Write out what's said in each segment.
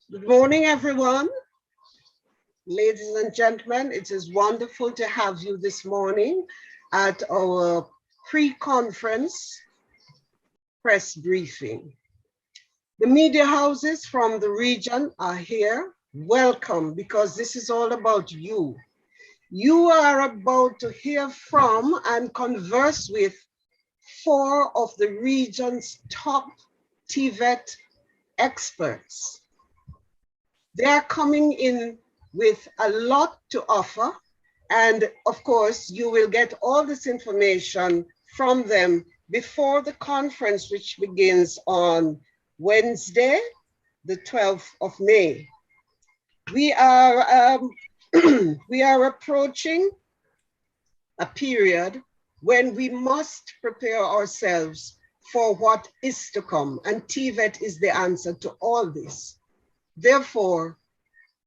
Good morning, everyone. Ladies and gentlemen, it is wonderful to have you this morning at our pre-conference press briefing. The media houses from the region are here. Welcome, because this is all about you. You are about to hear from and converse with 4 of the region's top TVET experts. They are coming in with a lot to offer. And of course, you will get all this information from them before the conference, which begins on Wednesday, the 12th of May. We are, we are approaching a period when we must prepare ourselves for what is to come. And TVET is the answer to all this. Therefore,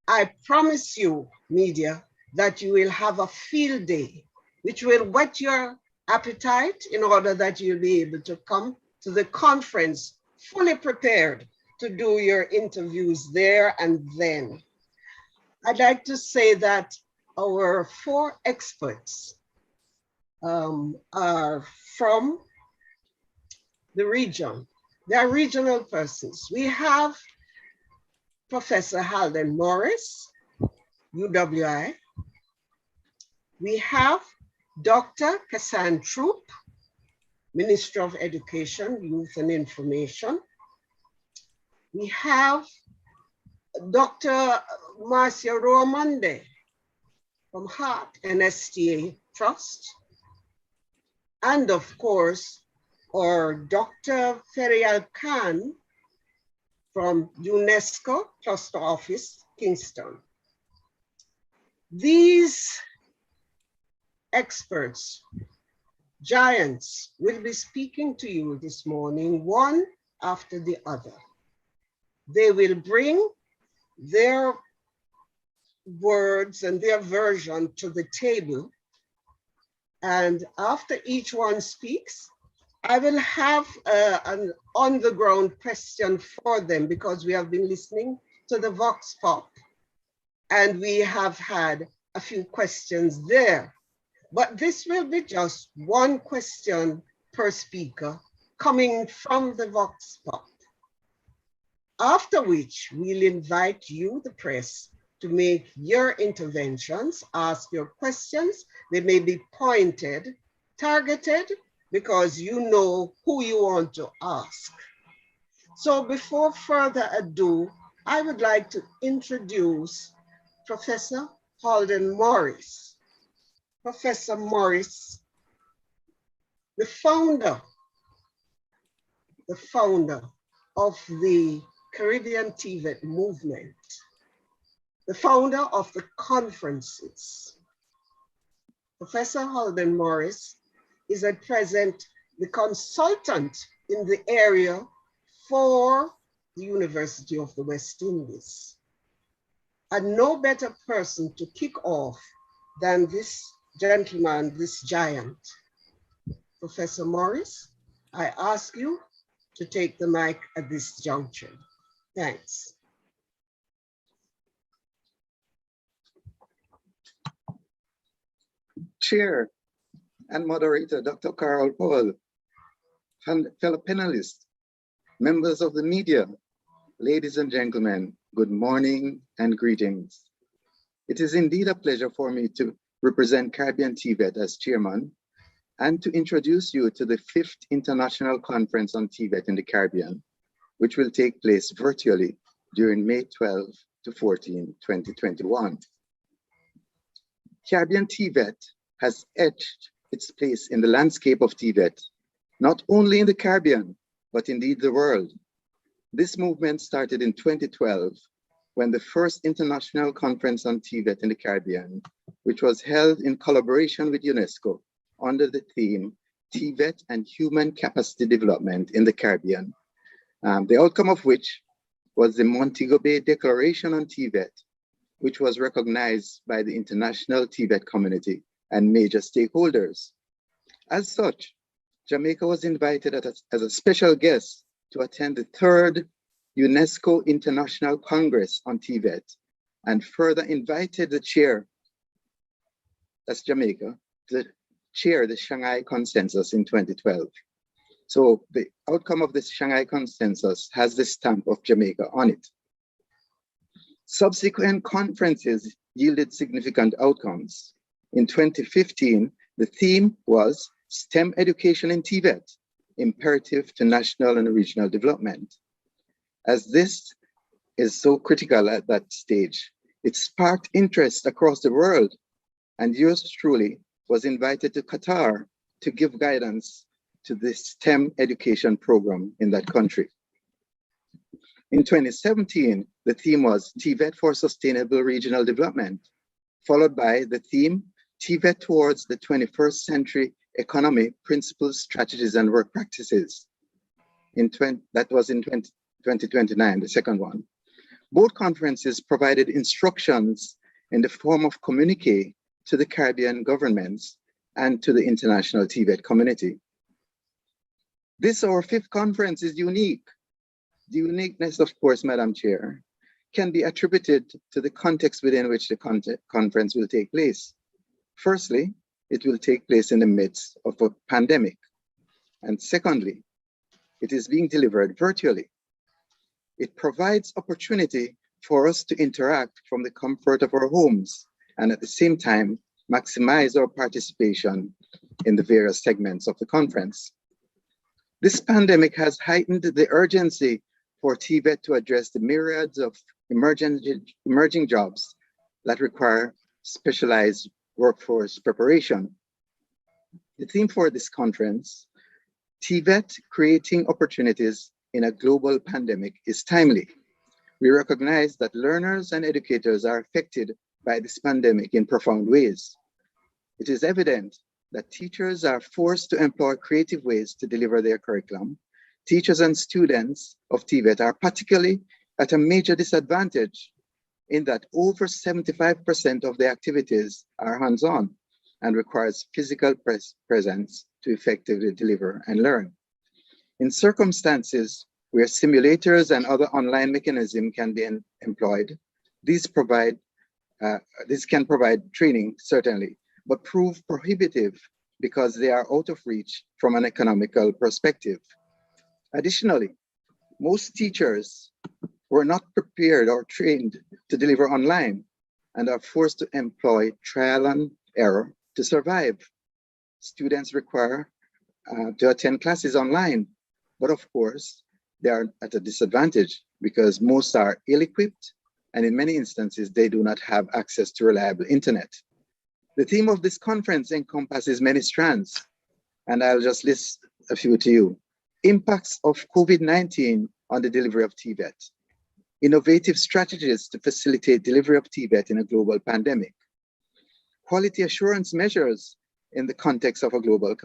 I promise you, media, that you will have a field day, which will whet your appetite in order that you'll be able to come to the conference fully prepared to do your interviews there and then. I'd like to say that our 4 experts are from the region. They are regional persons. We have Professor Halden Morris, UWI. We have Dr. Kasan Troupe, Minister of Education, Youth and Information. We have Dr. Marcia Rowe-Amonde from Heart NSTA Trust. And of course, our Dr. Faryal from UNESCO Cluster Office, Kingston. These experts, giants, will be speaking to you this morning, one after the other. They will bring their words and their version to the table. And after each one speaks, I will have an on-the-ground question for them because we have been listening to the Vox Pop and we have had a few questions there. But this will be just one question per speaker coming from the Vox Pop. After which we'll invite you, the press, to make your interventions, ask your questions. They may be pointed, targeted, because you know who you want to ask. So before further ado, I would like to introduce Professor Halden Morris. Professor Morris, the founder of the Caribbean TVET movement, the founder of the conferences. Professor Halden Morris is at present the consultant in the area for the University of the West Indies. And no better person to kick off than this gentleman, this giant. Professor Morris, I ask you to take the mic at this juncture. Thanks. Chair and moderator, Dr. Carole Powell, fellow panelists, members of the media, ladies and gentlemen, good morning and greetings. It is indeed a pleasure for me to represent Caribbean TVET as chairman and to introduce you to the 5th International Conference on TVET in the Caribbean, which will take place virtually during May 12 to 14, 2021. Caribbean TVET has etched its place in the landscape of TVET, not only in the Caribbean, but indeed the world. This movement started in 2012, when the first International Conference on TVET in the Caribbean, which was held in collaboration with UNESCO under the theme, TVET and Human Capacity Development in the Caribbean, the outcome of which was the Montego Bay Declaration on TVET, which was recognized by the international TVET community and major stakeholders. As such, Jamaica was invited as a special guest to attend the 3rd UNESCO International Congress on TVET and further invited the chair, that's Jamaica, to chair the Shanghai Consensus in 2012. So the outcome of this Shanghai Consensus has the stamp of Jamaica on it. Subsequent conferences yielded significant outcomes. In 2015, the theme was STEM education in TVET, imperative to national and regional development. As this is so critical at that stage, it sparked interest across the world, and yours truly was invited to Qatar to give guidance to this STEM education program in that country. In 2017, the theme was TVET for Sustainable Regional Development, followed by the theme TVET towards the 21st Century Economy, Principles, Strategies, and Work Practices. That was in 2029, the second one. Both conferences provided instructions in the form of communique to the Caribbean governments and to the international TVET community. This, our fifth conference, is unique. The uniqueness, of course, Madam Chair, can be attributed to the context within which the conference will take place. Firstly, it will take place in the midst of a pandemic. And secondly, it is being delivered virtually. It provides opportunity for us to interact from the comfort of our homes and at the same time maximize our participation in the various segments of the conference. This pandemic has heightened the urgency for TVET to address the myriads of emerging jobs that require specialized workforce preparation. The theme for this conference, TVET Creating Opportunities in a Global Pandemic, is timely. We recognize that learners and educators are affected by this pandemic in profound ways. It is evident that teachers are forced to employ creative ways to deliver their curriculum. Teachers and students of TVET are particularly at a major disadvantage in that over 75% of the activities are hands-on and requires physical presence to effectively deliver and learn. In circumstances where simulators and other online mechanisms can be employed, these can provide training, certainly, but prove prohibitive because they are out of reach from an economical perspective. Additionally, most teachers were not prepared or trained to deliver online and are forced to employ trial and error to survive. Students require to attend classes online, but of course, they are at a disadvantage because most are ill-equipped and in many instances, they do not have access to reliable internet. The theme of this conference encompasses many strands, and I'll just list a few to you. Impacts of COVID-19 on the delivery of TVET. Innovative strategies to facilitate delivery of TVET in a global pandemic. Quality assurance measures in the context of a global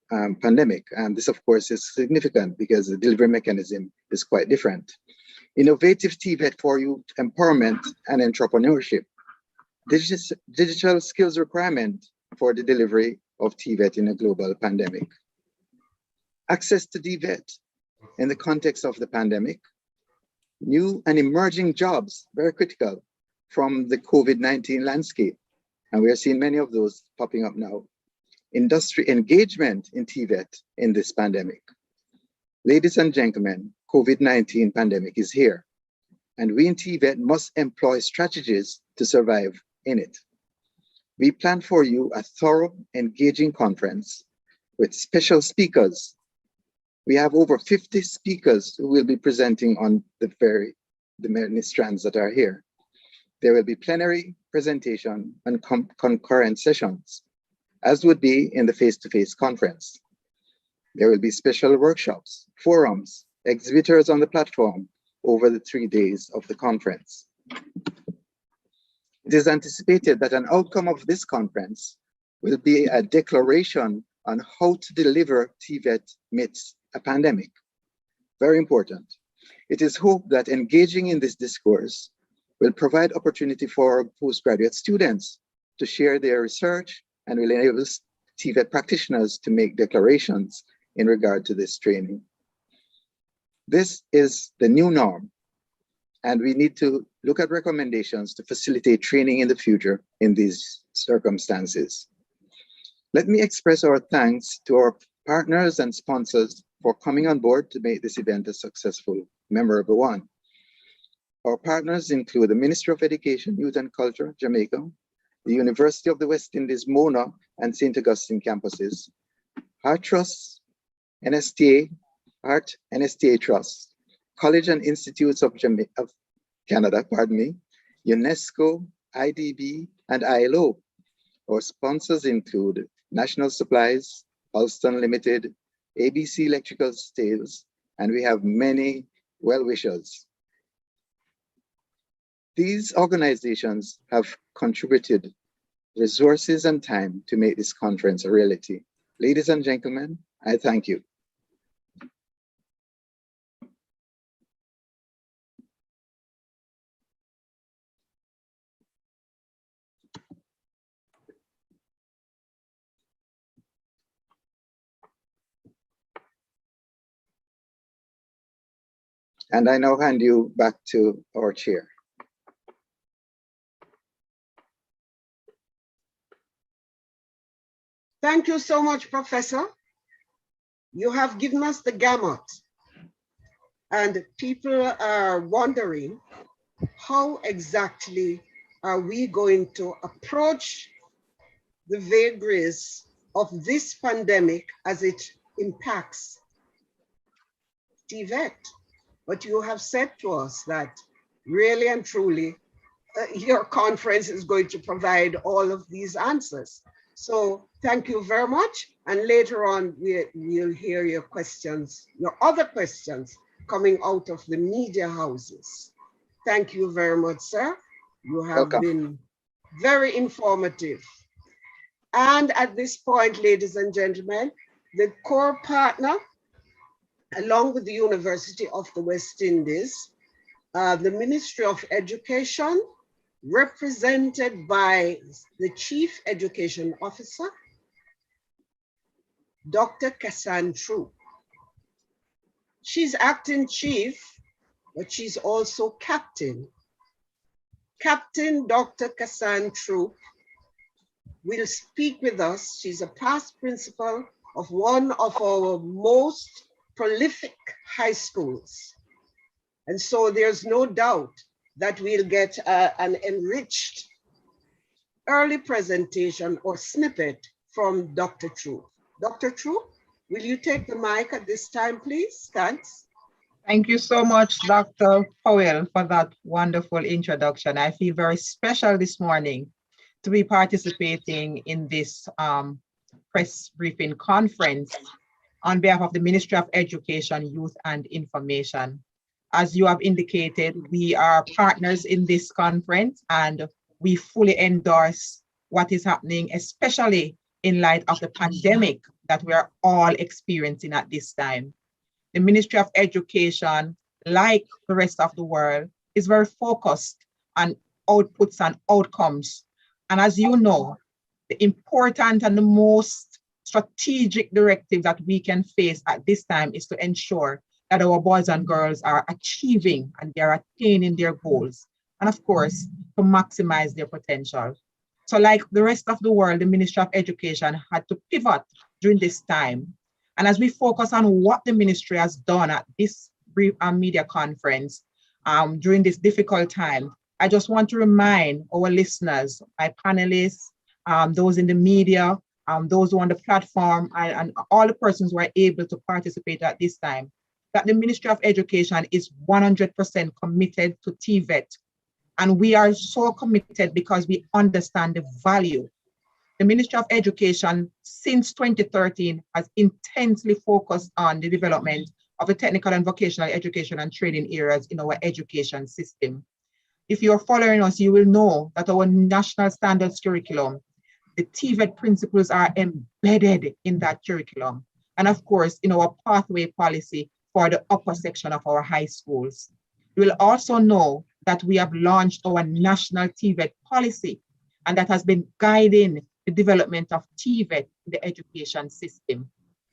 pandemic. And this, of course, is significant because the delivery mechanism is quite different. Innovative TVET for youth empowerment and entrepreneurship. Digital skills requirement for the delivery of TVET in a global pandemic. Access to TVET in the context of the pandemic. New and emerging jobs, very critical, from the COVID-19 landscape. And we are seeing many of those popping up now. Industry engagement in TVET in this pandemic. Ladies and gentlemen, COVID-19 pandemic is here, and we in TVET must employ strategies to survive in it. We plan for you a thorough, engaging conference with special speakers. We have over 50 speakers who will be presenting on the many strands that are here. There will be plenary, presentation, and concurrent sessions, as would be in the face-to-face conference. There will be special workshops, forums, exhibitors on the platform over the 3 days of the conference. It is anticipated that an outcome of this conference will be a declaration on how to deliver TVET amidst a pandemic. Very important. It is hoped that engaging in this discourse will provide opportunity for postgraduate students to share their research and will enable TVET practitioners to make declarations in regard to this training. This is the new norm, and we need to look at recommendations to facilitate training in the future in these circumstances. Let me express our thanks to our partners and sponsors for coming on board to make this event a successful, memorable one. Our partners include the Ministry of Education, Youth and Culture, Jamaica, the University of the West Indies, Mona and St. Augustine campuses, Heart Trust, NSTA, Heart NSTA Trust, College and Institutes of Canada, UNESCO, IDB, and ILO. Our sponsors include National Supplies, Alston Limited, ABC Electrical Sales, and we have many well-wishers. These organizations have contributed resources and time to make this conference a reality. Ladies and gentlemen, I thank you. And I now hand you back to our chair. Thank you so much, Professor. You have given us the gamut. And people are wondering, how exactly are we going to approach the vagaries of this pandemic as it impacts TVET? But you have said to us that really and truly, your conference is going to provide all of these answers. So thank you very much. And later on, we'll hear your questions, your other questions coming out of the media houses. Thank you very much, sir. You have been very informative. And at this point, ladies and gentlemen, the core partner, along with the University of the West Indies, the Ministry of Education, represented by the Chief Education Officer, Dr. Kasan Troupe. She's acting chief, but she's also captain. Captain Dr. Kasan Troupe will speak with us. She's a past principal of one of our most prolific high schools. And so there's no doubt that we'll get an enriched early presentation or snippet from Dr. Troupe. Dr. Troupe, will you take the mic at this time, please? Thanks. Thank you so much, Dr. Powell, for that wonderful introduction. I feel very special this morning to be participating in this press briefing conference on behalf of the Ministry of Education, Youth and Information. As you have indicated, we are partners in this conference and we fully endorse what is happening, especially in light of the pandemic that we are all experiencing at this time. The Ministry of Education, like the rest of the world, is very focused on outputs and outcomes. And as you know, the important and the most strategic directive that we can face at this time is to ensure that our boys and girls are achieving and they are attaining their goals. And of course, to maximize their potential. So like the rest of the world, the Ministry of Education had to pivot during this time. And as we focus on what the ministry has done at this brief media conference during this difficult time, I just want to remind our listeners, my panelists, those in the media, those who are on the platform, and all the persons who are able to participate at this time, that the Ministry of Education is 100% committed to TVET. And we are so committed because we understand the value. The Ministry of Education since 2013 has intensely focused on the development of the technical and vocational education and training areas in our education system. If you're following us, you will know that our national standards curriculum, the TVET principles are embedded in that curriculum. And of course, in our pathway policy for the upper section of our high schools. You will also know that we have launched our national TVET policy, and that has been guiding the development of TVET in the education system.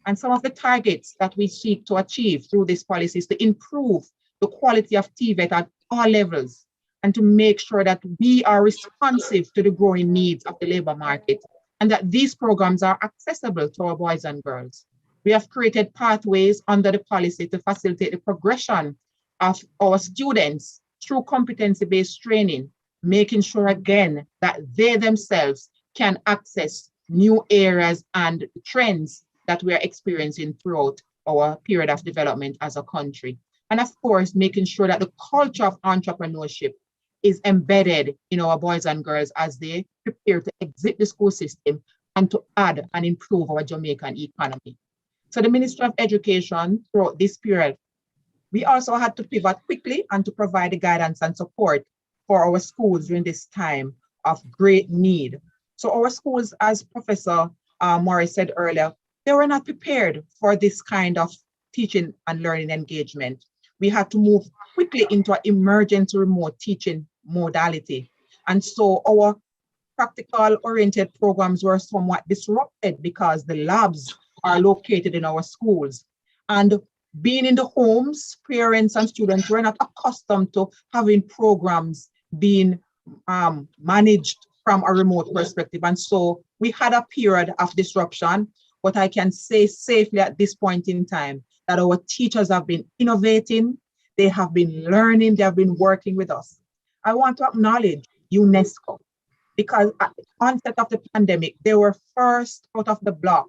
And some of the targets that we seek to achieve through this policy is to improve the quality of TVET at all levels, and to make sure that we are responsive to the growing needs of the labor market, and that these programs are accessible to our boys and girls. We have created pathways under the policy to facilitate the progression of our students through competency-based training, making sure again that they themselves can access new areas and trends that we are experiencing throughout our period of development as a country. And of course, making sure that the culture of entrepreneurship is embedded in our boys and girls as they prepare to exit the school system and to add and improve our Jamaican economy. So the Ministry of Education throughout this period, we also had to pivot quickly and to provide the guidance and support for our schools during this time of great need. So our schools, as Professor Morris said earlier, they were not prepared for this kind of teaching and learning engagement. We had to move quickly into an emergency remote teaching modality. And so our practical oriented programs were somewhat disrupted because the labs are located in our schools. And being in the homes, parents and students were not accustomed to having programs being managed from a remote perspective. And so we had a period of disruption, but I can say safely at this point in time that our teachers have been innovating, they have been learning, they have been working with us. I want to acknowledge UNESCO, because at the onset of the pandemic, they were first out of the block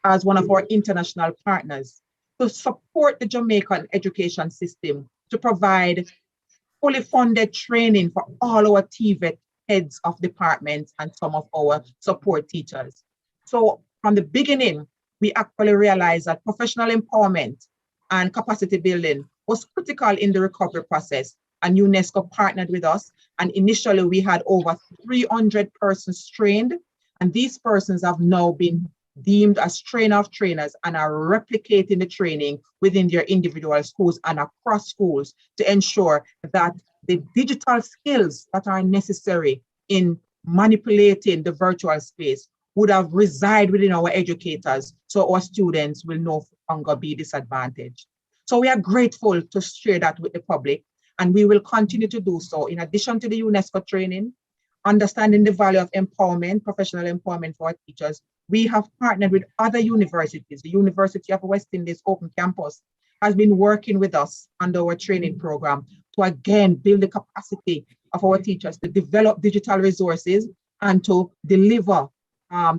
as one of our international partners to support the Jamaican education system, to provide fully funded training for all our TVET heads of departments and some of our support teachers. So from the beginning, we actually realized that professional empowerment and capacity building was critical in the recovery process, and UNESCO partnered with us. And initially we had over 300 persons trained, and these persons have now been deemed as trainer of trainers and are replicating the training within their individual schools and across schools to ensure that the digital skills that are necessary in manipulating the virtual space would have reside within our educators, so our students will no longer be disadvantaged. So we are grateful to share that with the public, and we will continue to do so. In addition to the UNESCO training, understanding the value of empowerment, professional empowerment for our teachers, we have partnered with other universities. The University of West Indies Open Campus has been working with us under our training program to again build the capacity of our teachers to develop digital resources and to deliver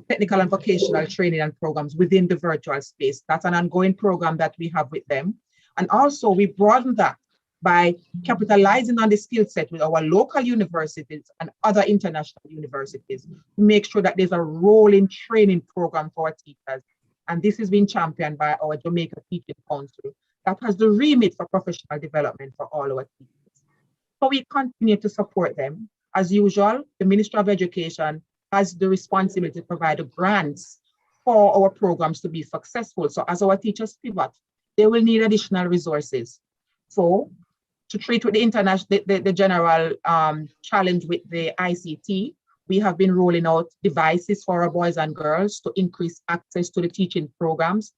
technical and vocational training and programs within the virtual space. That's an ongoing program that we have with them. And also we broaden that by capitalizing on the skill set with our local universities and other international universities to make sure that there's a rolling training program for our teachers. And this has been championed by our Jamaica Teaching Council that has the remit for professional development for all our teachers. So we continue to support them. As usual, the Ministry of Education has the responsibility to provide the grants for our programs to be successful. So as our teachers pivot, they will need additional resources. So to treat with the international, the general challenge with the ICT, we have been rolling out devices for our boys and girls to increase access to the teaching programs.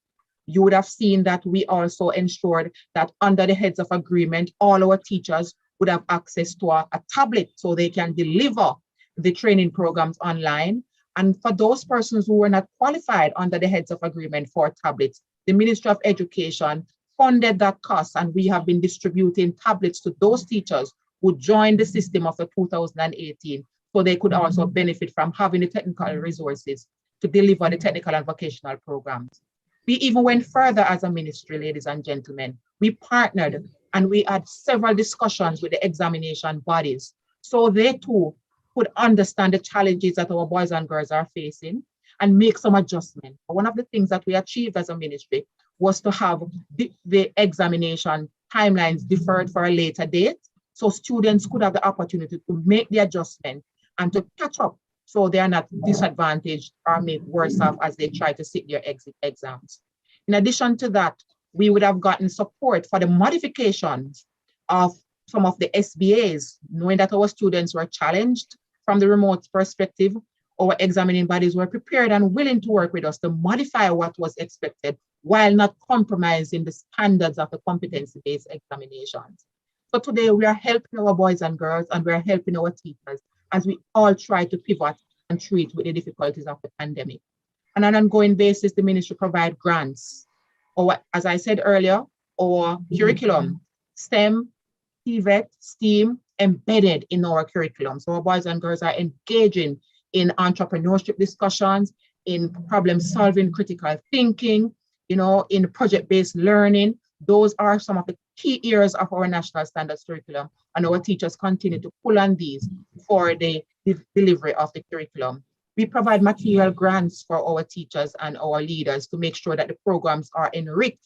You would have seen that we also ensured that under the heads of agreement, all our teachers would have access to a tablet so they can deliver the training programs online. And for those persons who were not qualified under the heads of agreement for tablets, the Ministry of Education funded that cost, and we have been distributing tablets to those teachers who joined the system of the 2018, so they could also benefit from having the technical resources to deliver the technical and vocational programs. We even went further as a ministry, ladies and gentlemen. We partnered and we had several discussions with the examination bodies, so they too could understand the challenges that our boys and girls are facing and make some adjustment. One of the things that we achieved as a ministry was to have the examination timelines deferred for a later date, so students could have the opportunity to make the adjustment and to catch up so they are not disadvantaged or made worse off as they try to sit their exit exams. In addition to that, we would have gotten support for the modifications of some of the SBAs, knowing that our students were challenged from the remote perspective. Our examining bodies were prepared and willing to work with us to modify what was expected while not compromising the standards of the competency-based examinations. So today we are helping our boys and girls, and we are helping our teachers as we all try to pivot and treat with the difficulties of the pandemic. On an ongoing basis, the ministry provides grants, or as I said earlier, our curriculum, STEM, TVET, STEAM, embedded in our curriculum. So our boys and girls are engaging in entrepreneurship discussions, in problem solving, critical thinking, in project-based learning. Those are some of the key areas of our national standards curriculum, and our teachers continue to pull on these for the delivery of the curriculum. We provide material grants for our teachers and our leaders to make sure that the programs are enriched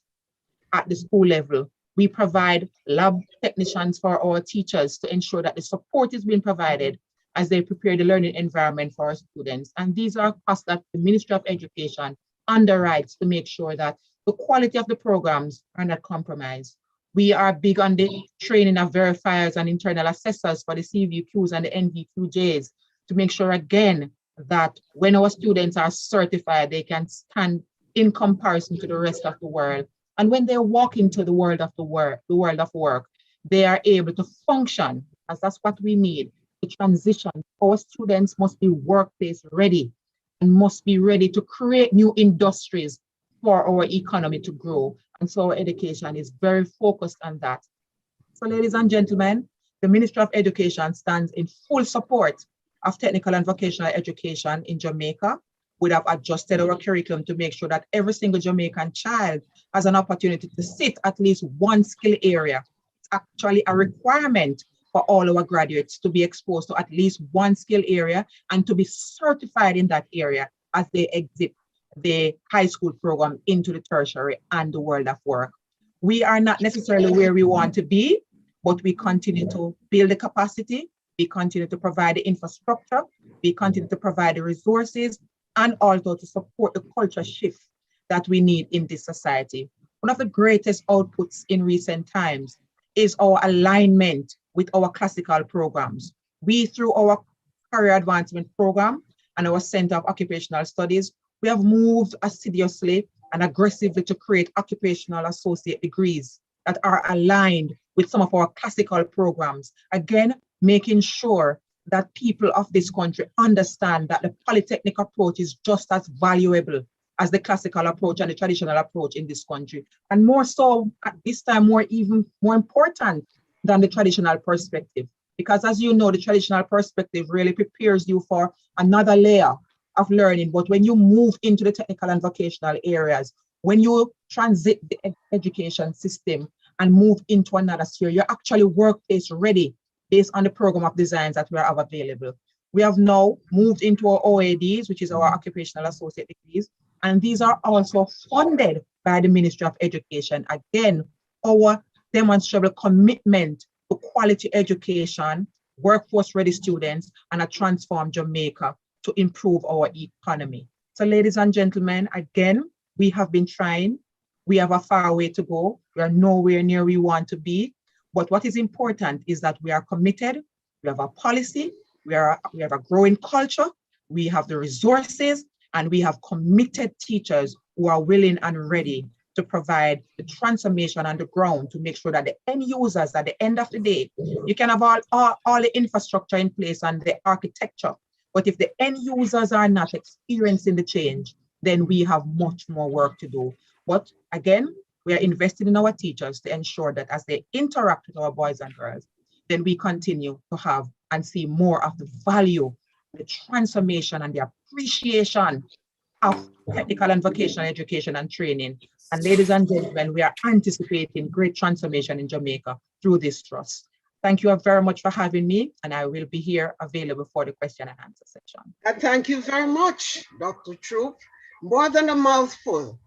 at the school level. We provide lab technicians for our teachers to ensure that the support is being provided as they prepare the learning environment for our students. And these are costs that the Ministry of Education underwrites to make sure that the quality of the programs are not compromised. We are big on the training of verifiers and internal assessors for the CVQs and the NVQJs to make sure, again, that when our students are certified, they can stand in comparison to the rest of the world. And when they walk into the world of work, they are able to function, as that's what we need to transition. Our students must be workplace ready and must be ready to create new industries for our economy to grow. And so our education is very focused on that. So ladies and gentlemen, the Ministry of Education stands in full support of technical and vocational education in Jamaica. We have adjusted our curriculum to make sure that every single Jamaican child has an opportunity to sit at least one skill area. It's actually a requirement for all our graduates to be exposed to at least one skill area and to be certified in that area as they exit the high school program into the tertiary and the world of work. We are not necessarily where we want to be, but we continue to build the capacity, we continue to provide the infrastructure, we continue to provide the resources, and also to support the culture shift that we need in this society. One of the greatest outputs in recent times is our alignment with our classical programs. We, through our career advancement program and our Center of Occupational Studies, we have moved assiduously and aggressively to create occupational associate degrees that are aligned with some of our classical programs. Again, making sure that people of this country understand that the polytechnic approach is just as valuable as the classical approach and the traditional approach in this country. And more so at this time, even more important than the traditional perspective. Because as you know, the traditional perspective really prepares you for another layer of learning. But when you move into the technical and vocational areas, when you transit the education system and move into another sphere, you're actually workplace ready based on the program of designs that we have available. We have now moved into our OADs, which is our occupational associate degrees, and these are also funded by the Ministry of Education. Again, our demonstrable commitment to quality education, workforce ready students, and a transformed Jamaica to improve our economy. So ladies and gentlemen, again, we have been trying. We have a far way to go. We are nowhere near where we want to be. But what is important is that we are committed. We have a policy. We have a growing culture. We have the resources, and we have committed teachers who are willing and ready to provide the transformation on the ground to make sure that the end users at the end of the day, you can have all the infrastructure in place and the architecture. But if the end users are not experiencing the change, then we have much more work to do. But again, we are investing in our teachers to ensure that as they interact with our boys and girls, then we continue to have and see more of the value, the transformation, and the appreciation of technical and vocational education and training. And ladies and gentlemen, we are anticipating great transformation in Jamaica through this trust. Thank you very much for having me, and I will be here available for the question and answer section. And thank you very much, Dr. Troupe. More than a mouthful.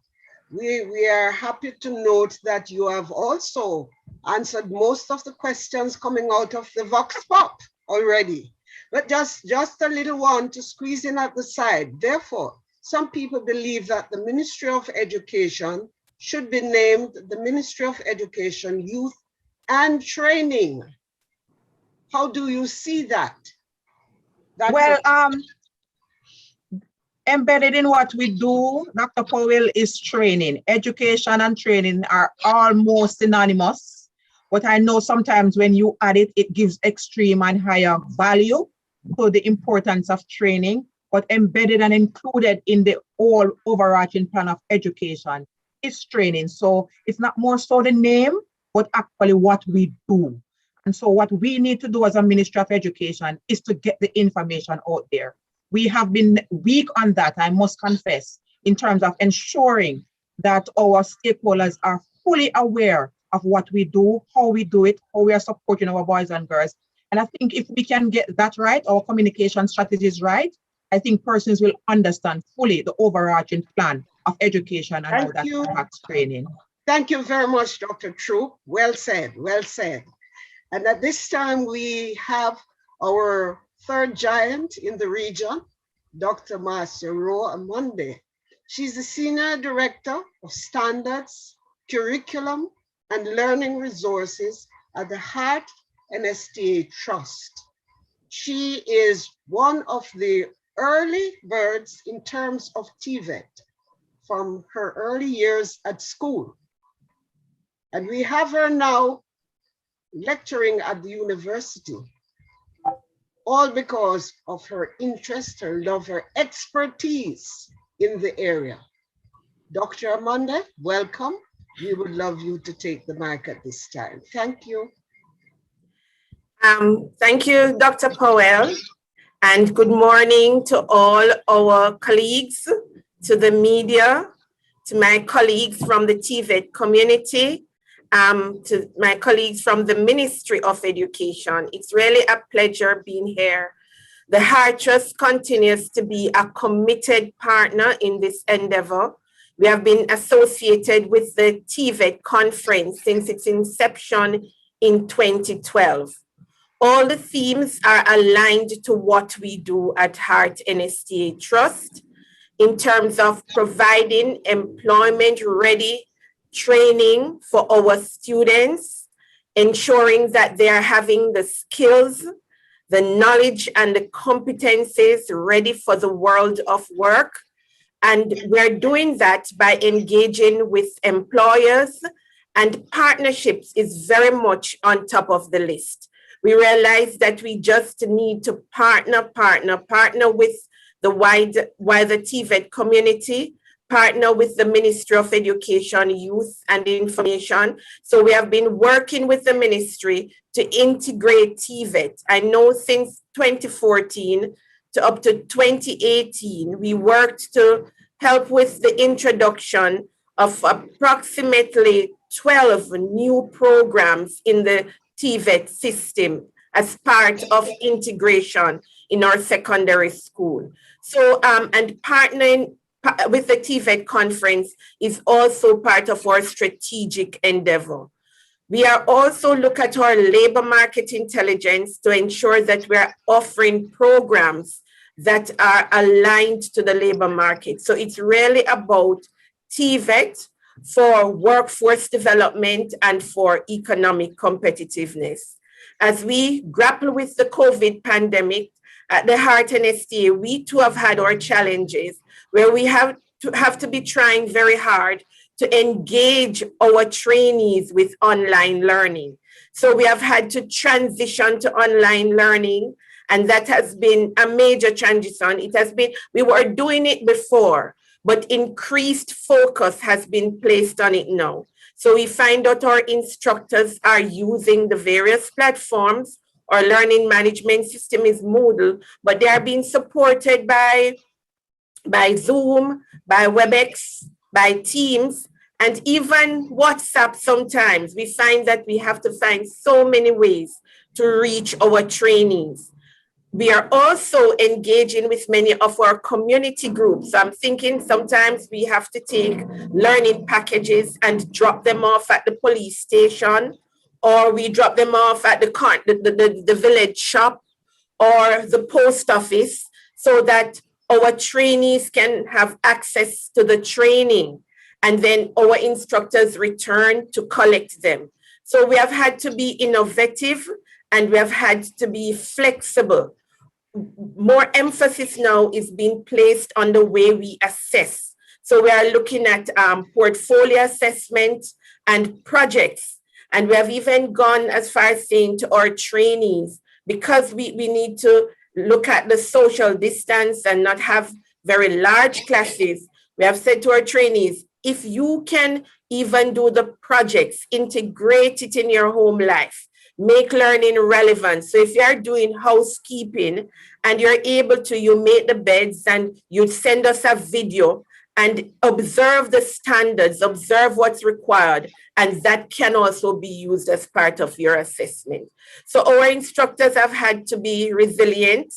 We are happy to note that you have also answered most of the questions coming out of the Vox Pop already, but just a little one to squeeze in at the side. Therefore, some people believe that the Ministry of Education should be named the Ministry of Education, Youth and Training. How do you see that? Well, embedded in what we do, Dr. Powell, is training. Education and training are almost synonymous, But I know sometimes when you add it, it gives extreme and higher value to the importance of training, but embedded and included in the whole overarching plan of education is training. So it's not more so the name, but actually what we do. And so what we need to do as a Ministry of Education is to get the information out there. We have been weak on that, I must confess, in terms of ensuring that our stakeholders are fully aware of what we do, how we do it, how we are supporting our boys and girls. And I think if we can get that right, our communication strategies right, I think persons will understand fully the overarching plan of education and how that impacts training. Thank you very much, Dr. Troupe. Well said, well said. And at this time, we have our third giant in the region, Dr. Marcia Rowe-Amonde. She's the Senior Director of Standards, Curriculum, and Learning Resources at the Heart NSTA Trust. She is one of the early birds in terms of TVET from her early years at school. And we have her now lecturing at the university, all because of her interest, her love, her expertise in the area. Dr. Amonde, welcome. We would love you to take the mic at this time. Thank you. Thank you, Dr. Powell, and good morning to all our colleagues, to the media, to my colleagues from the TVET community, to my colleagues from the Ministry of Education. It's really a pleasure being here. The Heart Trust continues to be a committed partner in this endeavor. We have been associated with the TVET conference since its inception in 2012. All the themes are aligned to what we do at Heart NSTA Trust in terms of providing employment-ready training for our students, ensuring that they are having the skills, the knowledge, and the competencies ready for the world of work. And we're doing that by engaging with employers, and partnerships is very much on top of the list. We realize that we just need to partner with the wider TVET community, partner with the Ministry of Education, Youth and Information. So we have been working with the ministry to integrate TVET. I know since 2014 to up to 2018, we worked to help with the introduction of approximately 12 new programs in the TVET system as part of integration in our secondary school. So, and partnering with the TVET conference is also part of our strategic endeavor. We are also look at our labor market intelligence to ensure that we're offering programs that are aligned to the labor market. So it's really about TVET for workforce development and for economic competitiveness. As we grapple with the COVID pandemic at the Heart NSTA, we too have had our challenges where we have to be trying very hard to engage our trainees with online learning. So we have had to transition to online learning, and that has been a major transition. It has been, we were doing it before, but increased focus has been placed on it now. So we find out our instructors are using the various platforms. Our learning management system is Moodle, but they are being supported by Zoom, by WebEx, by Teams, and even WhatsApp sometimes. We find that we have to find so many ways to reach our trainees. We are also engaging with many of our community groups. I'm thinking sometimes we have to take learning packages and drop them off at the police station, or we drop them off at the village shop or the post office so that our trainees can have access to the training, and then our instructors return to collect them. So we have had to be innovative and we have had to be flexible. More emphasis now is being placed on the way we assess. So we are looking at portfolio assessment and projects. And we have even gone as far as saying to our trainees, because we need to look at the social distance and not have very large classes, we have said to our trainees, if you can even do the projects, integrate it in your home life, make learning relevant. So if you're doing housekeeping and you're able to, you make the beds and you send us a video and observe the standards, observe what's required, and that can also be used as part of your assessment. So our instructors have had to be resilient,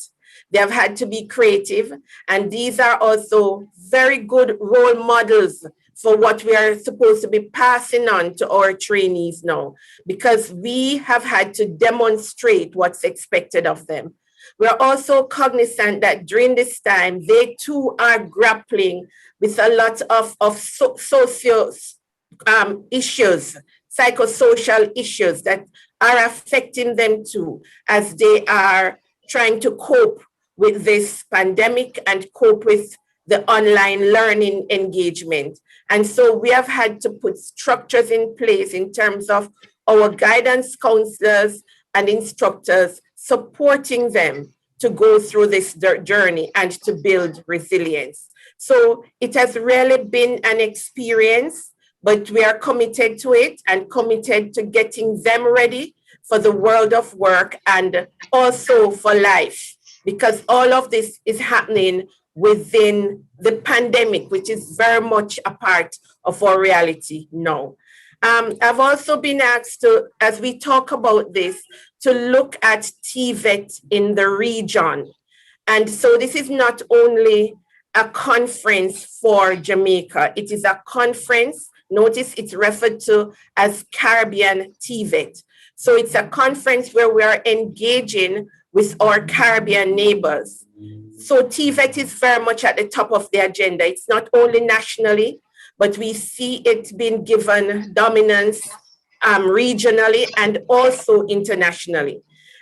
they have had to be creative, and these are also very good role models for what we are supposed to be passing on to our trainees now, because we have had to demonstrate what's expected of them. We're also cognizant that during this time, they too are grappling with a lot of socio issues, psychosocial issues that are affecting them too, as they are trying to cope with this pandemic and cope with the online learning engagement. And so we have had to put structures in place in terms of our guidance counselors and instructors supporting them to go through this journey and to build resilience. So it has really been an experience, but we are committed to it and committed to getting them ready for the world of work and also for life, because all of this is happening within the pandemic, which is very much a part of our reality now. I've also been asked to, as we talk about this, to look at TVET in the region. And so this is not only a conference for Jamaica, it is a conference, notice it's referred to as Caribbean TVET. So it's a conference where we are engaging with our Caribbean neighbors. So TVET is very much at the top of the agenda. It's not only nationally, but we see it being given dominance regionally and also internationally.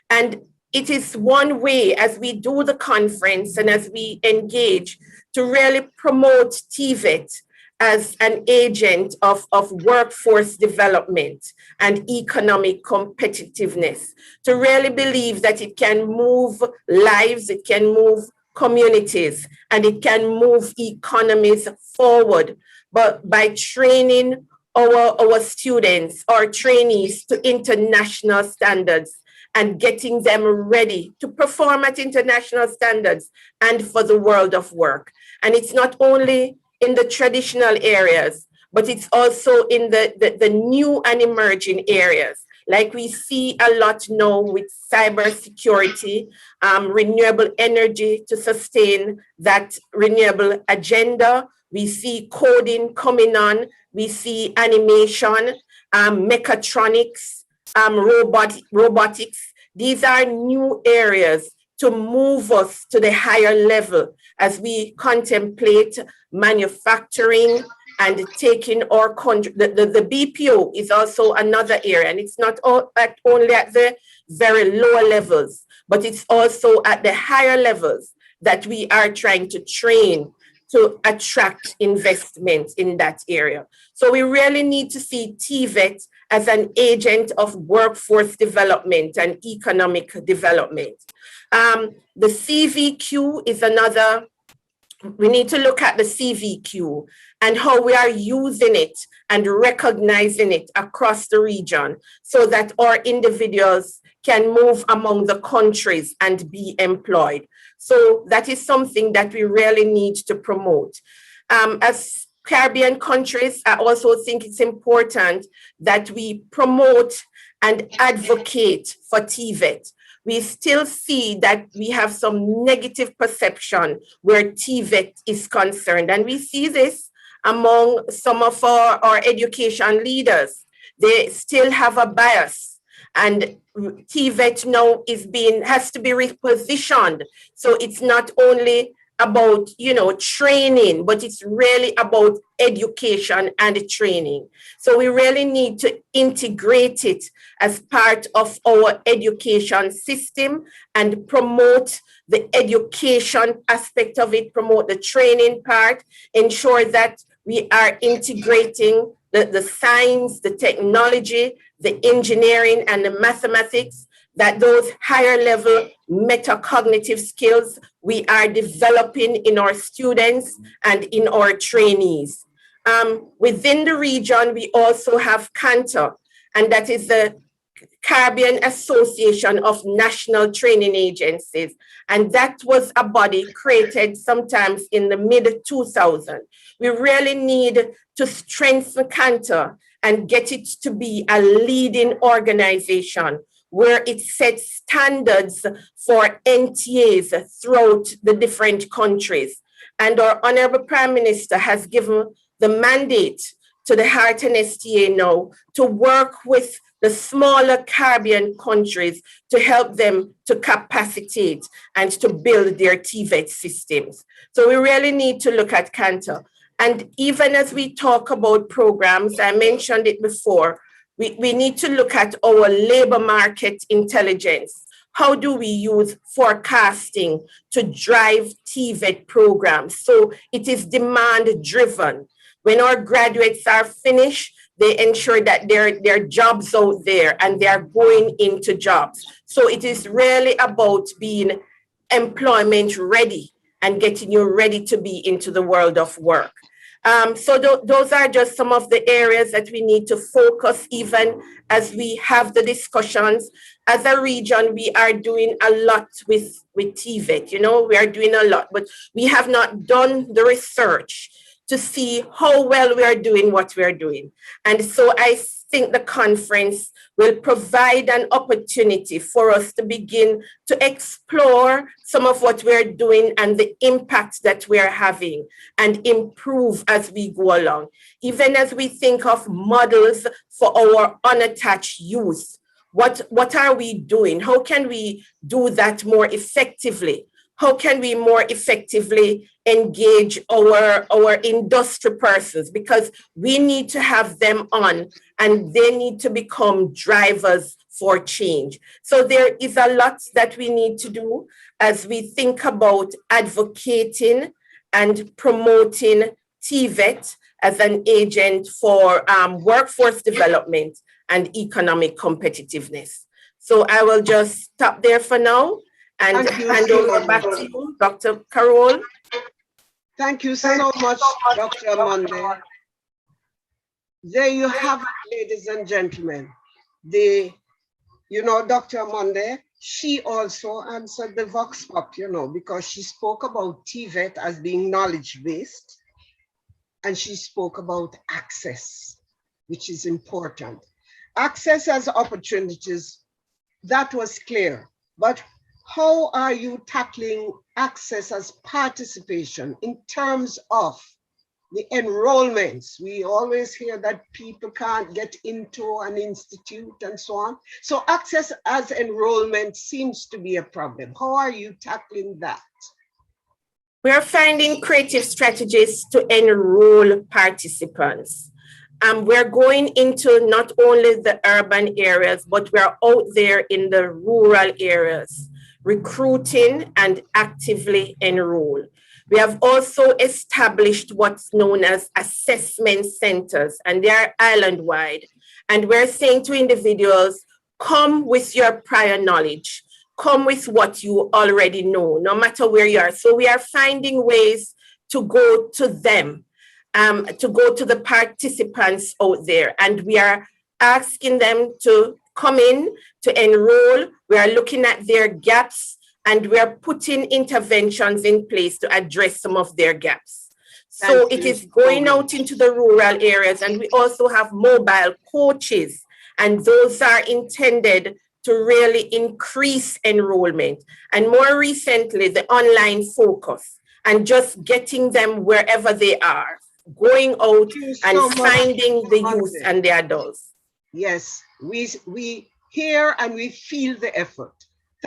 And it is one way, as we do the conference and as we engage, to really promote TVET as an agent of workforce development and economic competitiveness, to really believe that it can move lives, it can move communities, and it can move economies forward, but by training our students, our trainees to international standards and getting them ready to perform at international standards and for the world of work. And it's not only in the traditional areas, but it's also in the new and emerging areas. Like we see a lot now with cybersecurity, renewable energy to sustain that renewable agenda. We see coding coming on. We see animation, mechatronics, robotics. These are new areas to move us to the higher level as we contemplate manufacturing and taking our country. The BPO is also another area, and it's not only at the very lower levels, but it's also at the higher levels that we are trying to train to attract investment in that area. So we really need to see TVET as an agent of workforce development and economic development. The CVQ is another. We need to look at the CVQ and how we are using it and recognizing it across the region so that our individuals can move among the countries and be employed. So that is something that we really need to promote. As Caribbean countries, I also think it's important that we promote and advocate for TVET. We still see that we have some negative perception where TVET is concerned. And we see this among some of our education leaders. They still have a bias, and TVET now has to be repositioned. So it's not only about, training, but it's really about education and training. So we really need to integrate it as part of our education system and promote the education aspect of it, promote the training part, ensure that we are integrating the science, the technology, the engineering, and the mathematics, that those higher level metacognitive skills we are developing in our students and in our trainees. Within the region, we also have CANTA, and that is the Caribbean Association of National Training Agencies. And that was a body created sometimes in the mid-2000s. We really need to strengthen CANTA and get it to be a leading organization where it sets standards for NTAs throughout the different countries. And our Honorable Prime Minister has given the mandate to the Heart NSTA now to work with the smaller Caribbean countries to help them to capacitate and to build their TVET systems. So we really need to look at CANTA. And even as we talk about programs, I mentioned it before, we need to look at our labor market intelligence. How do we use forecasting to drive TVET programs? So it is demand driven. When our graduates are finished, they ensure that there are jobs out there and they are going into jobs. So it is really about being employment ready and getting you ready to be into the world of work. So those are just some of the areas that we need to focus even as we have the discussions. As a region, we are doing a lot with TVET, you know, we are doing a lot, but we have not done the research to see how well we are doing what we are doing. And so I think the conference will provide an opportunity for us to begin to explore some of what we're doing and the impact that we're having and improve as we go along. Even as we think of models for our unattached youth, what are we doing? How can we do that more effectively? How can we more effectively engage our industry persons? Because we need to have them on and they need to become drivers for change. So there is a lot that we need to do as we think about advocating and promoting TVET as an agent for workforce development and economic competitiveness. So I will just stop there for now and hand over back to you, Dr. Carole. Thank you so much, Dr. Amonde. There you have it, ladies and gentlemen. You know, Dr. Amonde, she also answered the Vox Pop, you know, because she spoke about TVET as being knowledge-based, and she spoke about access, which is important. Access as opportunities, that was clear, but how are you tackling access as participation in terms of the enrollments? We always hear that people can't get into an institute and so on. So access as enrollment seems to be a problem. How are you tackling that? We are finding creative strategies to enroll participants. We're going into not only the urban areas, but we're out there in the rural areas, recruiting and actively enroll. We have also established what's known as assessment centers, and they are island-wide. And we're saying to individuals, come with your prior knowledge, come with what you already know, no matter where you are. So we are finding ways to go to them, to go to the participants out there, and we are asking them to come in, to enroll. We are looking at their gaps, and we are putting interventions in place to address some of their gaps. So it is going out into the rural areas, and we also have mobile coaches, and those are intended to really increase enrollment. And more recently, the online focus, and just getting them wherever they are, going out and finding the youth and the adults. Yes, we hear and we feel the effort.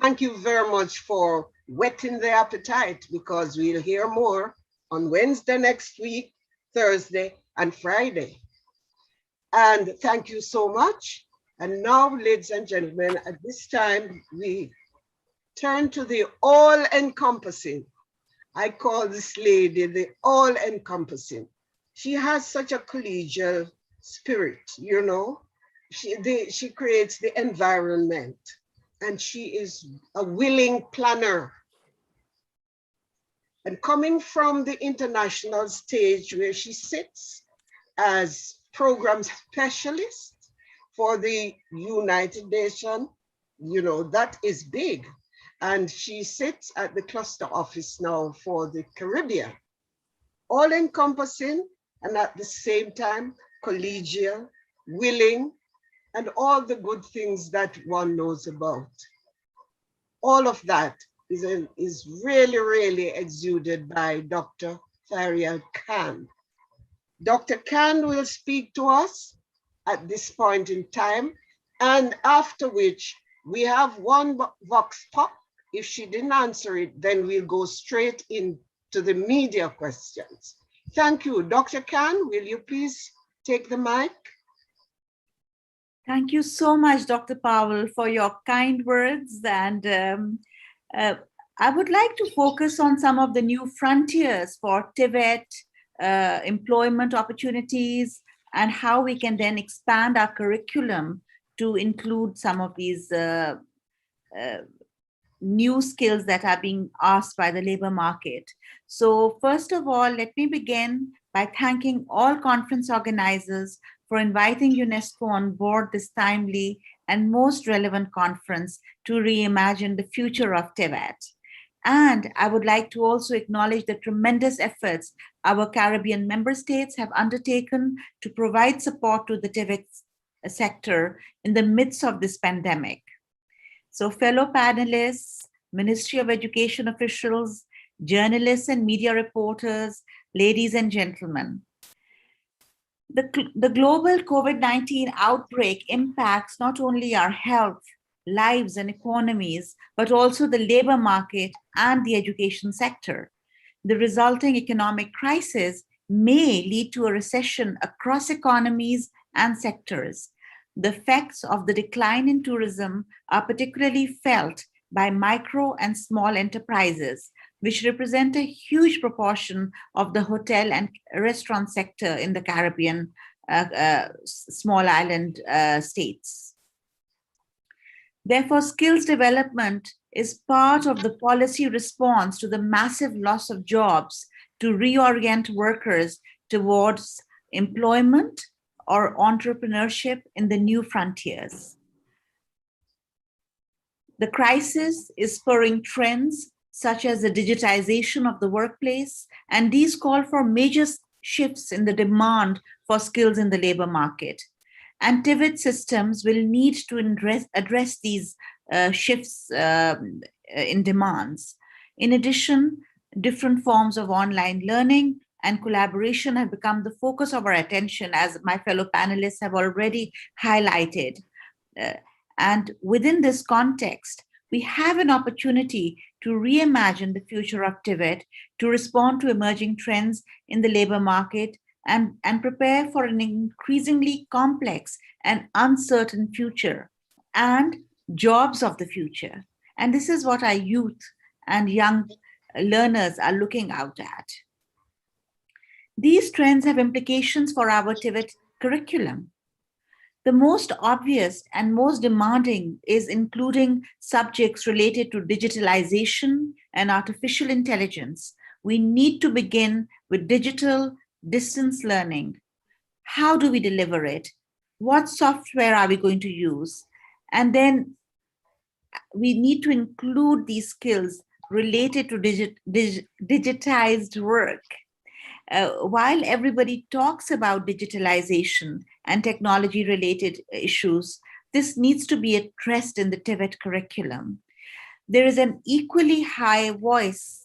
Thank you very much for whetting the appetite, because we'll hear more on Wednesday next week, Thursday, and Friday. And thank you so much. And now, ladies and gentlemen, at this time, we turn to the all-encompassing. I call this lady the all-encompassing. She has such a collegial spirit, you know. She creates the environment, and she is a willing planner. And coming from the international stage where she sits as program specialist for the United Nations, you know, that is big. And she sits at the cluster office now for the Caribbean, all encompassing and at the same time collegial, willing, and all the good things that one knows about. All of that is really, really exuded by Dr. Faryal Khan. Dr. Khan will speak to us at this point in time, and after which we have one Vox Pop. If she didn't answer it, then we'll go straight into the media questions. Thank you. Dr. Khan, will you please take the mic? Thank you so much, Dr. Powell, for your kind words. And I would like to focus on some of the new frontiers for TVET, employment opportunities, and how we can then expand our curriculum to include some of these new skills that are being asked by the labor market. So first of all, let me begin by thanking all conference organizers for inviting UNESCO on board this timely and most relevant conference to reimagine the future of TVET. And I would like to also acknowledge the tremendous efforts our Caribbean member states have undertaken to provide support to the TVET sector in the midst of this pandemic. So fellow panelists, Ministry of Education officials, journalists and media reporters, ladies and gentlemen. The global COVID-19 outbreak impacts not only our health, lives and economies, but also the labor market and the education sector. The resulting economic crisis may lead to a recession across economies and sectors. The effects of the decline in tourism are particularly felt by micro and small enterprises, which represent a huge proportion of the hotel and restaurant sector in the Caribbean small island states. Therefore, skills development is part of the policy response to the massive loss of jobs to reorient workers towards employment or entrepreneurship in the new frontiers. The crisis is spurring trends such as the digitization of the workplace, and these call for major shifts in the demand for skills in the labor market. And TVET systems will need to address these shifts in demands. In addition, different forms of online learning and collaboration have become the focus of our attention, as my fellow panelists have already highlighted. And within this context, we have an opportunity to reimagine the future of TVET, to respond to emerging trends in the labor market and prepare for an increasingly complex and uncertain future and jobs of the future. And this is what our youth and young learners are looking out at. These trends have implications for our TVET curriculum. The most obvious and most demanding is including subjects related to digitalization and artificial intelligence. We need to begin with digital distance learning. How do we deliver it? What software are we going to use? And then we need to include these skills related to digitized work. While everybody talks about digitalization and technology-related issues, this needs to be addressed in the TVET curriculum. There is an equally high voice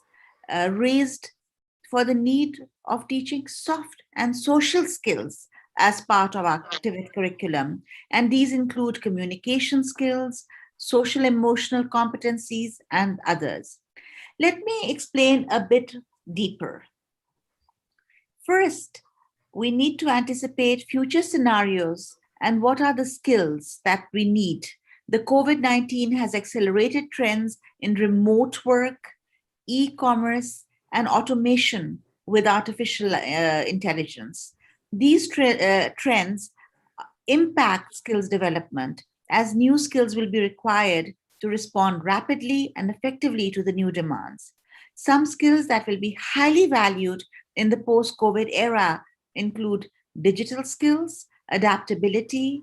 raised for the need of teaching soft and social skills as part of our TVET curriculum. And these include communication skills, social emotional competencies, and others. Let me explain a bit deeper. First, we need to anticipate future scenarios and what are the skills that we need. The COVID-19 has accelerated trends in remote work, e-commerce, and automation with artificial intelligence. These trends impact skills development, as new skills will be required to respond rapidly and effectively to the new demands. Some skills that will be highly valued in the post-COVID era include digital skills, adaptability,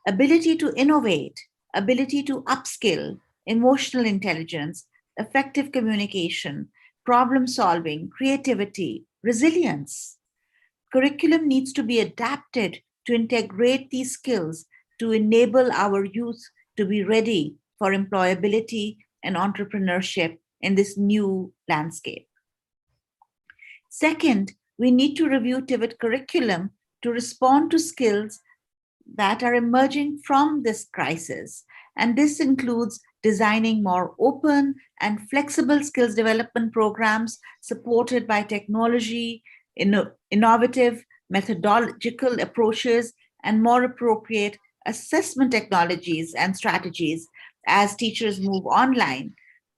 ability to innovate, ability to upskill, emotional intelligence, effective communication, problem solving, creativity, resilience. Curriculum needs to be adapted to integrate these skills to enable our youth to be ready for employability and entrepreneurship in this new landscape. Second, we need to review TVET curriculum to respond to skills that are emerging from this crisis. And this includes designing more open and flexible skills development programs supported by technology, innovative methodological approaches, and more appropriate assessment technologies and strategies as teachers move online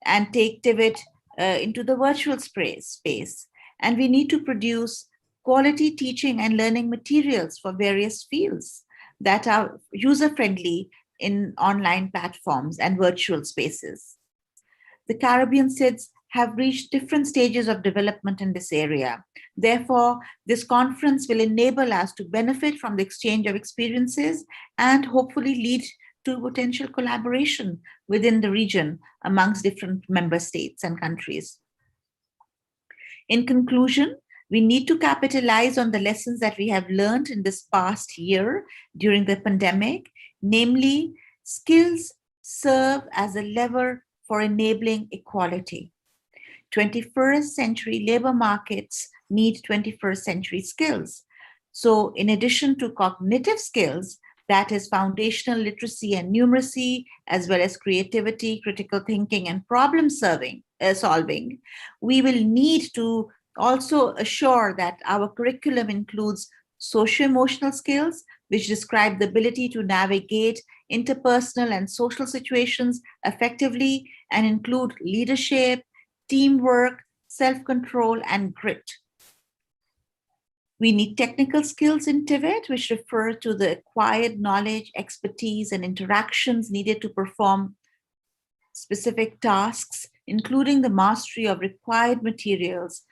and take TVET into the virtual space. And we need to produce quality teaching and learning materials for various fields that are user-friendly in online platforms and virtual spaces. The Caribbean SIDS have reached different stages of development in this area. Therefore, this conference will enable us to benefit from the exchange of experiences and hopefully lead to potential collaboration within the region amongst different member states and countries. In conclusion, we need to capitalize on the lessons that we have learned in this past year during the pandemic, namely, skills serve as a lever for enabling equality. 21st century labor markets need 21st century skills. So in addition to cognitive skills, that is foundational literacy and numeracy, as well as creativity, critical thinking, and problem solving, we will need to also assure that our curriculum includes socio-emotional skills, which describe the ability to navigate interpersonal and social situations effectively and include leadership, teamwork, self-control, and grit. We need technical skills in TVET, which refer to the acquired knowledge, expertise, and interactions needed to perform specific tasks, including the mastery of required materials,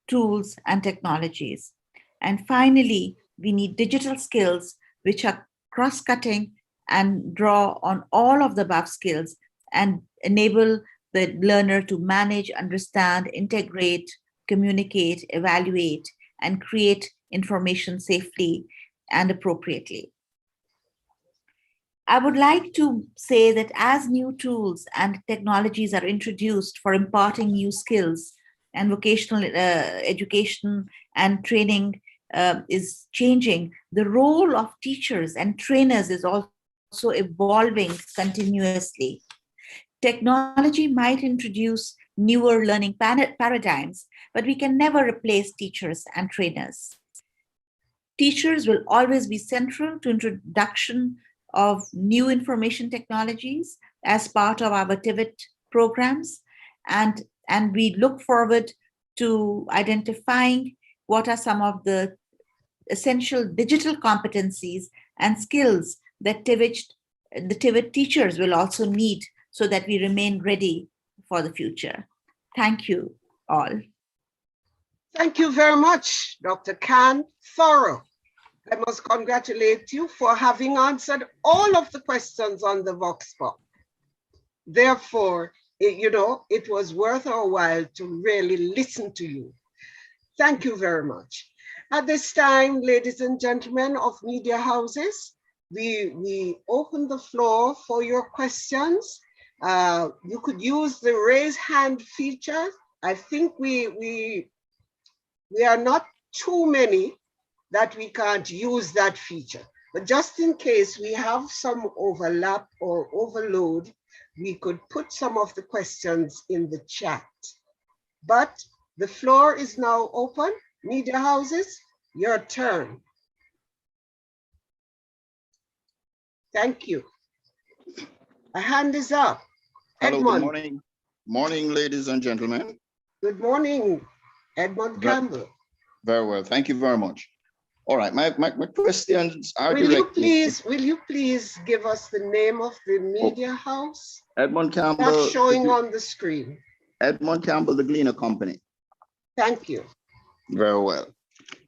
tools, and technologies. And finally, we need digital skills, which are cross-cutting and draw on all of the above skills and enable the learner to manage, understand, integrate, communicate, evaluate, and create information safely and appropriately. I would like to say that as new tools and technologies are introduced for imparting new skills and vocational education and training is changing, the role of teachers and trainers is also evolving continuously. Technology might introduce newer learning paradigms, but we can never replace teachers and trainers. Teachers will always be central to introduction of new information technologies as part of our TVET programs, and we look forward to identifying what are some of the essential digital competencies and skills that the TVET teachers will also need so that we remain ready for the future. Thank you all. Thank you very much, Dr. Khan. Thorough. I must congratulate you for having answered all of the questions on the Vox Pop. Therefore, it was worth our while to really listen to you. Thank you very much. At this time, ladies and gentlemen of media houses, we open the floor for your questions. You could use the raise hand feature. I think we are not too many that we can't use that feature. But just in case we have some overlap or overload, we could put some of the questions in the chat. But the floor is now open. Media houses, your turn. Thank you. A hand is up. Hello, Edmund. good morning. Morning, ladies and gentlemen. Good morning, Edmund Campbell. Very well, thank you very much. All right, my questions are Will directed. you please give us the name of the media house? Edmund Campbell. That's showing on the screen. Edmund Campbell, the Gleaner Company. Thank you. Very well.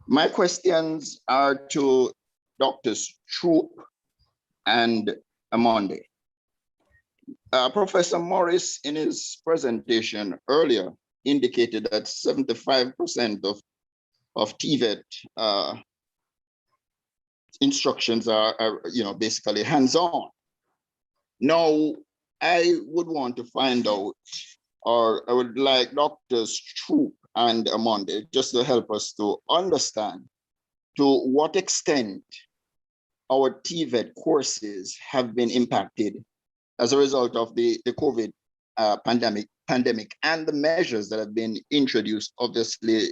My questions are to Doctors Troupe and Amonde. Professor Morris, in his presentation earlier, indicated that 75% of TVET instructions are basically hands-on. Now, I would want to find out, or I would like Doctors Troupe and Amonde just to help us to understand to what extent our TVET courses have been impacted as a result of the COVID pandemic and the measures that have been introduced, obviously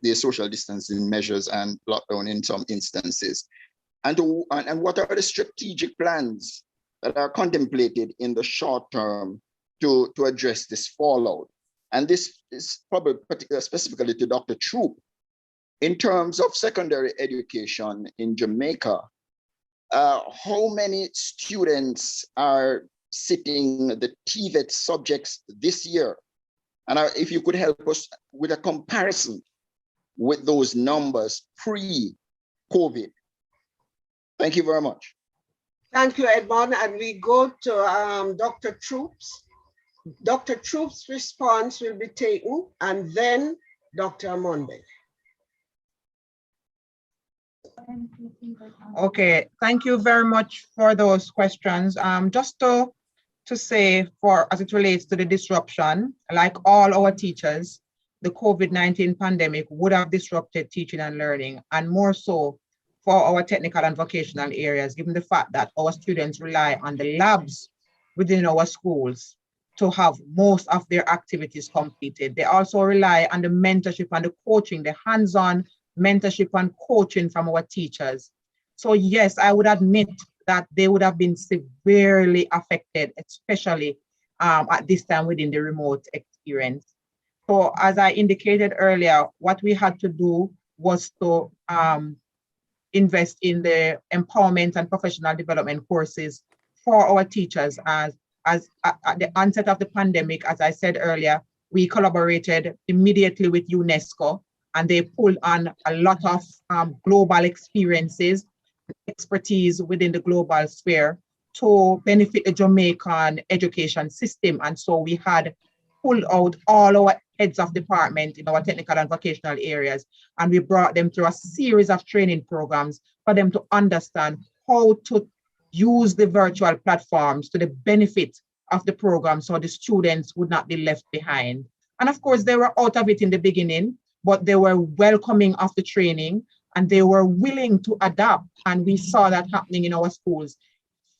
the social distancing measures and lockdown in some instances. And what are the strategic plans that are contemplated in the short term to address this fallout? And this is probably specifically to Dr. Troupe. In terms of secondary education in Jamaica, how many students are sitting the TVET subjects this year? And if you could help us with a comparison with those numbers pre-COVID. Thank you very much. Thank you, Edmond. And we go to Dr. Troupe's. Dr. Troupe's response will be taken, and then Dr. Amonde. Okay, thank you very much for those questions. Just to say, as it relates to the disruption, like all our teachers, the COVID-19 pandemic would have disrupted teaching and learning, and more so for our technical and vocational areas, given the fact that our students rely on the labs within our schools to have most of their activities completed. They also rely on the mentorship and the coaching, the hands-on mentorship and coaching from our teachers. So yes, I would admit that they would have been severely affected, especially at this time within the remote experience. So as I indicated earlier, what we had to do was to invest in the empowerment and professional development courses for our teachers. As at the onset of the pandemic, as I said earlier, we collaborated immediately with UNESCO, and they pulled on a lot of global experiences, expertise within the global sphere to benefit the Jamaican education system. And so we had pulled out all our heads of department in our technical and vocational areas, and we brought them through a series of training programs for them to understand how to use the virtual platforms to the benefit of the program so the students would not be left behind. And of course, they were out of it in the beginning, but they were welcoming of the training and they were willing to adapt. And we saw that happening in our schools.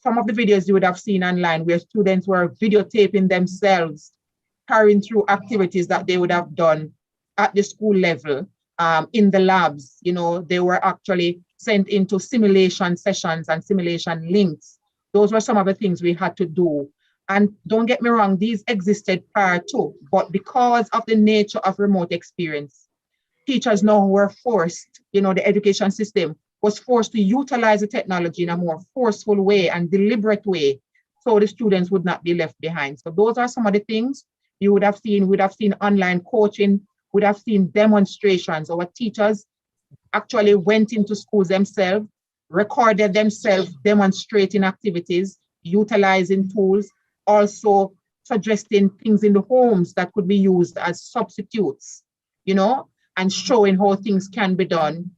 Some of the videos you would have seen online where students were videotaping themselves, carrying through activities that they would have done at the school level, in the labs. You know, they were actually sent into simulation sessions and simulation links. Those were some of the things we had to do. And don't get me wrong, these existed prior to, but because of the nature of remote experience, teachers now were forced, the education system was forced to utilize the technology in a more forceful way and deliberate way, so the students would not be left behind. So those are some of the things you would have seen. We'd have seen online coaching, would have seen demonstrations. Our teachers actually went into schools themselves, recorded themselves demonstrating activities, utilizing tools, also suggesting things in the homes that could be used as substitutes, and showing how things can be done.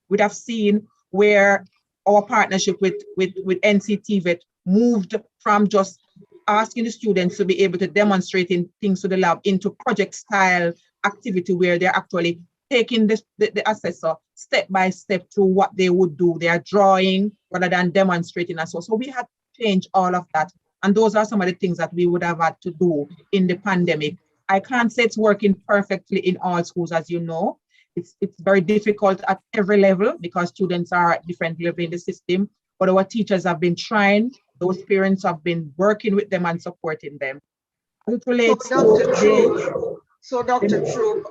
We'd have seen where our partnership with NCTVET moved from just asking the students to be able to demonstrate things to the lab into project style activity where they're actually taking the assessor step by step through what they would do. They are drawing rather than demonstrating as well. So we had to change all of that. And those are some of the things that we would have had to do in the pandemic. I can't say it's working perfectly in all schools, as you know. It's very difficult at every level because students are at different levels in the system. But our teachers have been trying. Those parents have been working with them and supporting them. It relates So Dr. Troupe,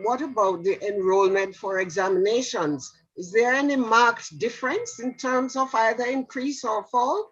what about the enrollment for examinations? Is there any marked difference in terms of either increase or fall?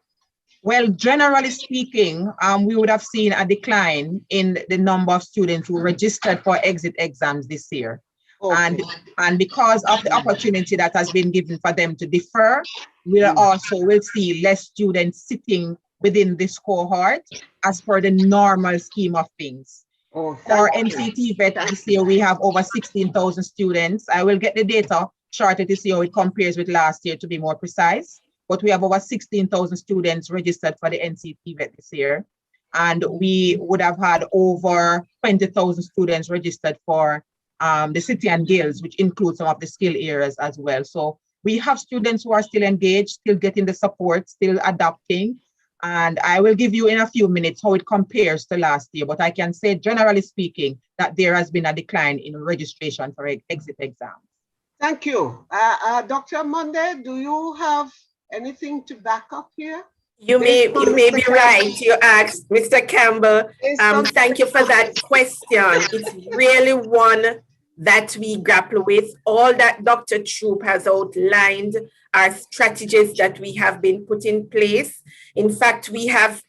Well, generally speaking, we would have seen a decline in the number of students who registered for exit exams this year. Okay. And because of the opportunity that has been given for them to defer, we'll see less students sitting within this cohort as per the normal scheme of things. Oh, for NCTVET this year, we have over 16,000 students. I will get the data shortly to see how it compares with last year to be more precise. But we have over 16,000 students registered for the NCTVET this year. And we would have had over 20,000 students registered for the City and Guilds, which includes some of the skill areas as well. So we have students who are still engaged, still getting the support, still adapting. And I will give you in a few minutes how it compares to last year. But I can say, generally speaking, that there has been a decline in registration for exit exams. Thank you. Dr. Amonde, do you have anything to back up here? You may be right. You asked, Mr. Campbell. Thank you for that question. It's really one that we grapple with. All that Dr. Troupe has outlined are strategies that we have been put in place. In fact, we have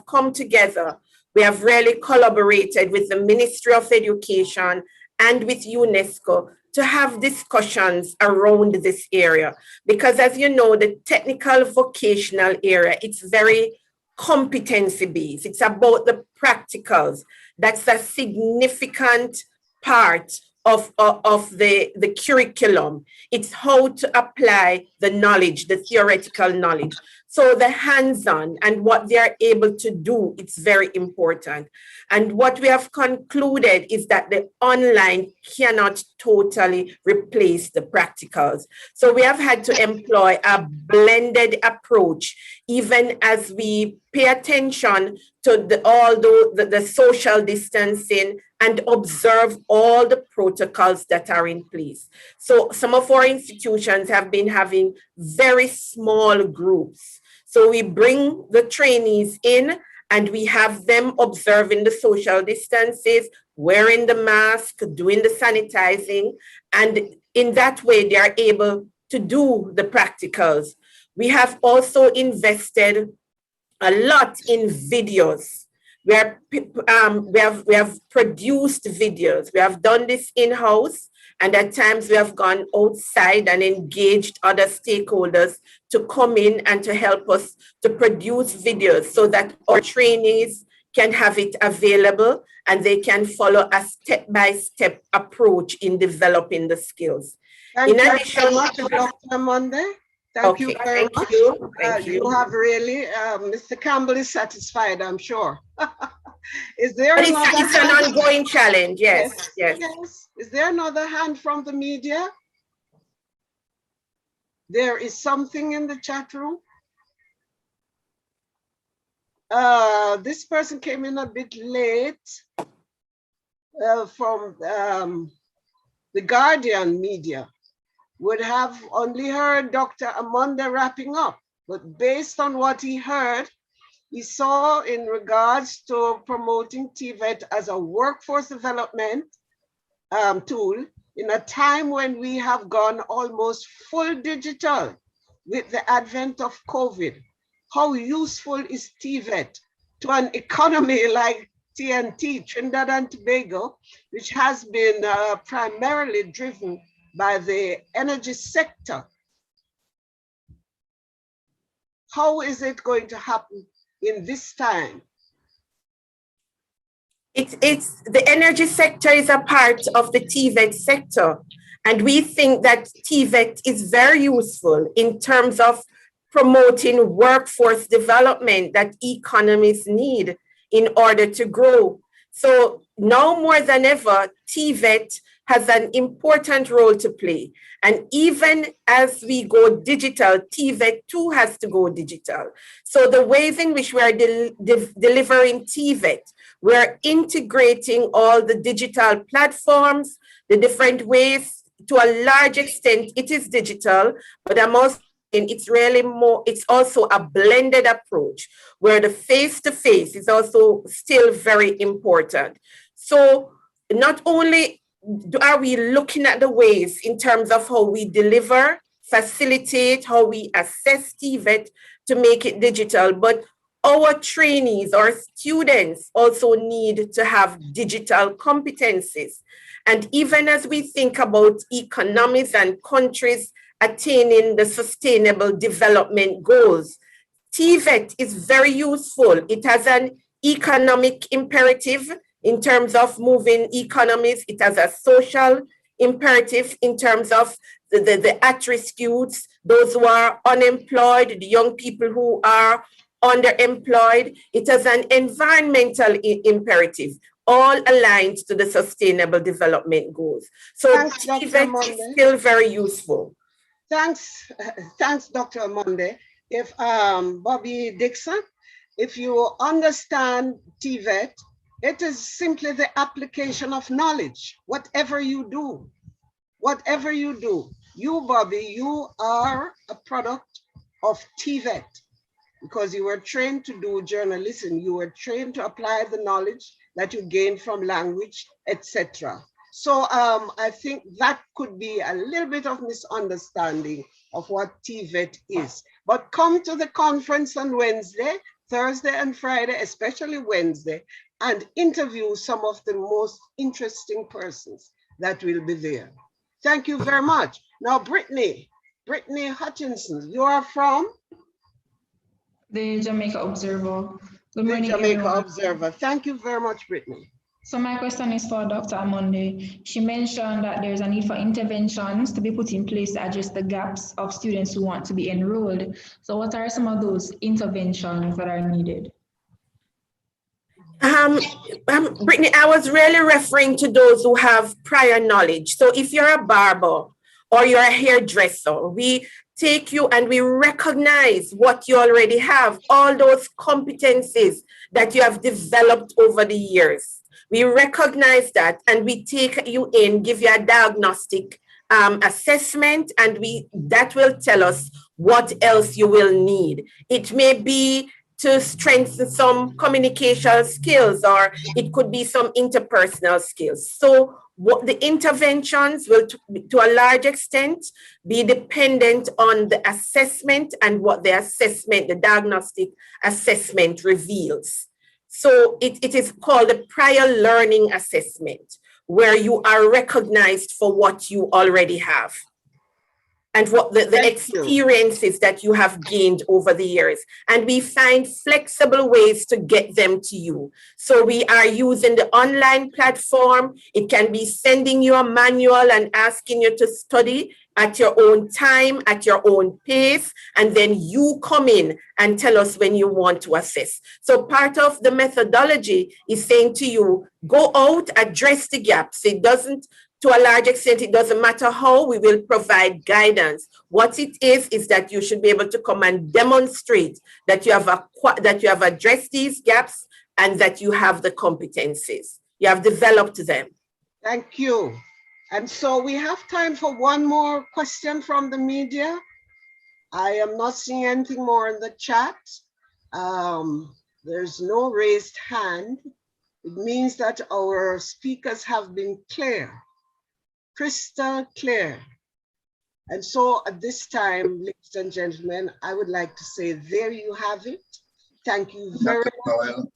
come together. We have really collaborated with the Ministry of Education and with UNESCO to have discussions around this area. Because as you know, the technical vocational area, it's very competency-based. It's about the practicals. That's a significant part of the curriculum. It's how to apply the knowledge, the theoretical knowledge. So the hands-on and what they are able to do, it's very important. And what we have concluded is that the online cannot totally replace the practicals. So we have had to employ a blended approach, even as we pay attention to the social distancing and observe all the protocols that are in place. So some of our institutions have been having very small groups. So we bring the trainees in and we have them observing the social distances, wearing the mask, doing the sanitizing, and in that way they are able to do the practicals. We have also invested a lot in videos. We have produced videos. We have done this in-house, and at times we have gone outside and engaged other stakeholders to come in and to help us to produce videos so that our trainees can have it available and they can follow a step-by-step approach in developing the skills. Thank you very much, Dr. Amonde. Thank you very much. Thank you. You have really, Mr. Campbell is satisfied, I'm sure. Is there it's an ongoing challenge, yes. Is there another hand from the media? There is something in the chat room. This person came in a bit late from the Guardian media. Would have only heard Dr. Amonde wrapping up, but based on what he heard, he saw in regards to promoting TVET as a workforce development tool in a time when we have gone almost full digital with the advent of COVID. How useful is TVET to an economy like TNT, Trinidad and Tobago, which has been primarily driven by the energy sector? How is it going to happen in this time? It's the energy sector is a part of the TVET sector. And we think that TVET is very useful in terms of promoting workforce development that economies need in order to grow. So now more than ever, TVET has an important role to play. And even as we go digital, TVET too has to go digital. So the ways in which we are delivering TVET, we're integrating all the digital platforms, the different ways. To a large extent, it is digital, but I'm also it's really more, it's also a blended approach where the face-to-face is also still very important. So not only are we looking at the ways in terms of how we deliver, facilitate, how we assess TVET to make it digital? But our trainees, our students also need to have digital competencies. And even as we think about economies and countries attaining the sustainable development goals, TVET is very useful. It has an economic imperative in terms of moving economies. It has a social imperative in terms of the at-risk youths, those who are unemployed, the young people who are underemployed. It has an environmental imperative, all aligned to the sustainable development goals. So Thanks, Dr. TVET is still very useful. Thanks, Dr. Amonde. If Bobby Dixon, if you understand TVET, it is simply the application of knowledge. Whatever you do, you, Bobby, you are a product of TVET because you were trained to do journalism. You were trained to apply the knowledge that you gained from language, etc. So I think that could be a little bit of misunderstanding of what TVET is. But come to the conference on Wednesday, Thursday and Friday, especially Wednesday, and interview some of the most interesting persons that will be there. Thank you very much. Now, Brittany Hutchinson, you are from? The Jamaica Observer. Good morning, Jamaica everyone. Observer. Thank you very much, Brittany. So my question is for Dr. Amonde. She mentioned that there's a need for interventions to be put in place to address the gaps of students who want to be enrolled. So what are some of those interventions that are needed? Brittany, I was really referring to those who have prior knowledge. So if you're a barber or you're a hairdresser, we take you and we recognize what you already have, all those competencies that you have developed over the years. We recognize that and we take you in, give you a diagnostic assessment, and that will tell us what else you will need. It may be to strengthen some communication skills, or it could be some interpersonal skills. So what the interventions will, to a large extent, be dependent on the assessment and what the assessment, the diagnostic assessment reveals. So it is called a prior learning assessment, where you are recognized for what you already have and what the experiences that you have gained over the years. And we find flexible ways to get them to you. So we are using the online platform. It can be sending you a manual and asking you to study at your own time, at your own pace, and then you come in and tell us when you want to assess. So part of the methodology is saying to you, go out, address the gaps. It doesn't, to a large extent, it doesn't matter how, we will provide guidance. What it is that you should be able to come and demonstrate that you have addressed these gaps and that you have the competencies. You have developed them. Thank you. And so we have time for one more question from the media. I am not seeing anything more in the chat. There's no raised hand. It means that our speakers have been clear, crystal clear. And so at this time, ladies and gentlemen, I would like to say, there you have it. Thank you very much.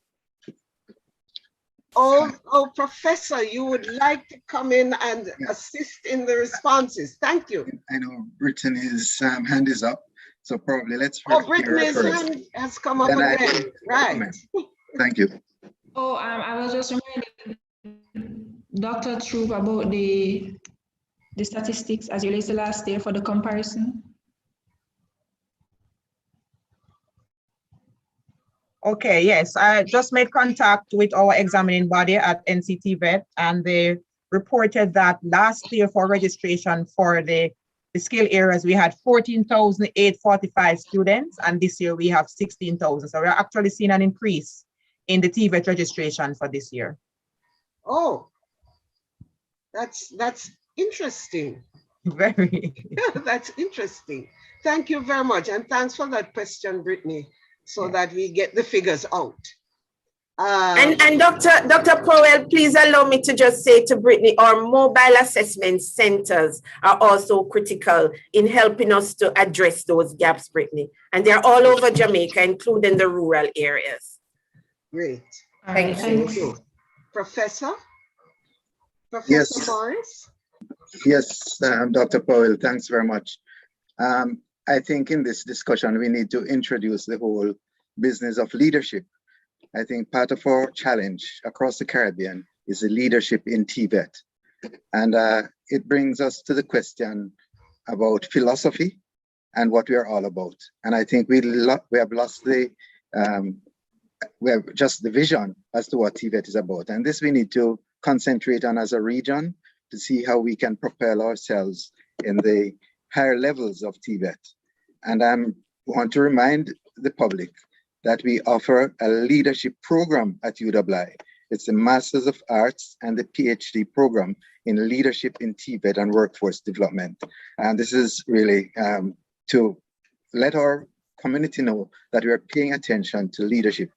Oh, Professor, you would like to come in and assist in the responses. Thank you. I know Brittany's hand is up, so probably let's. Brittany's hand has come up again. Right. Thank you. Oh, I was just reminding Dr. Troupe about the statistics as relates to last year for the comparison. Okay, yes, I just made contact with our examining body at NCTVET, and they reported that last year for registration for the skill areas, we had 14,845 students, and this year we have 16,000. So we're actually seeing an increase in the TVET registration for this year. Oh, that's interesting. Very. That's interesting. Thank you very much. And thanks for that question, Brittany, so that we get the figures out. And Dr. Powell, please allow me to just say to Brittany, our mobile assessment centers are also critical in helping us to address those gaps, Brittany. And they're all over Jamaica, including the rural areas. Great. Thank you. Professor Yes. Morris? Yes, Dr. Powell, thanks very much. I think in this discussion, we need to introduce the whole business of leadership. I think part of our challenge across the Caribbean is the leadership in TVET. And it brings us to the question about philosophy and what we are all about. And I think we have lost the, we have just the vision as to what TVET is about. And this we need to concentrate on as a region to see how we can propel ourselves in the higher levels of TVET. And I want to remind the public that we offer a leadership program at UWI. It's the Masters of Arts and the Ph.D. program in leadership in TVET and workforce development. And this is really to let our community know that we are paying attention to leadership.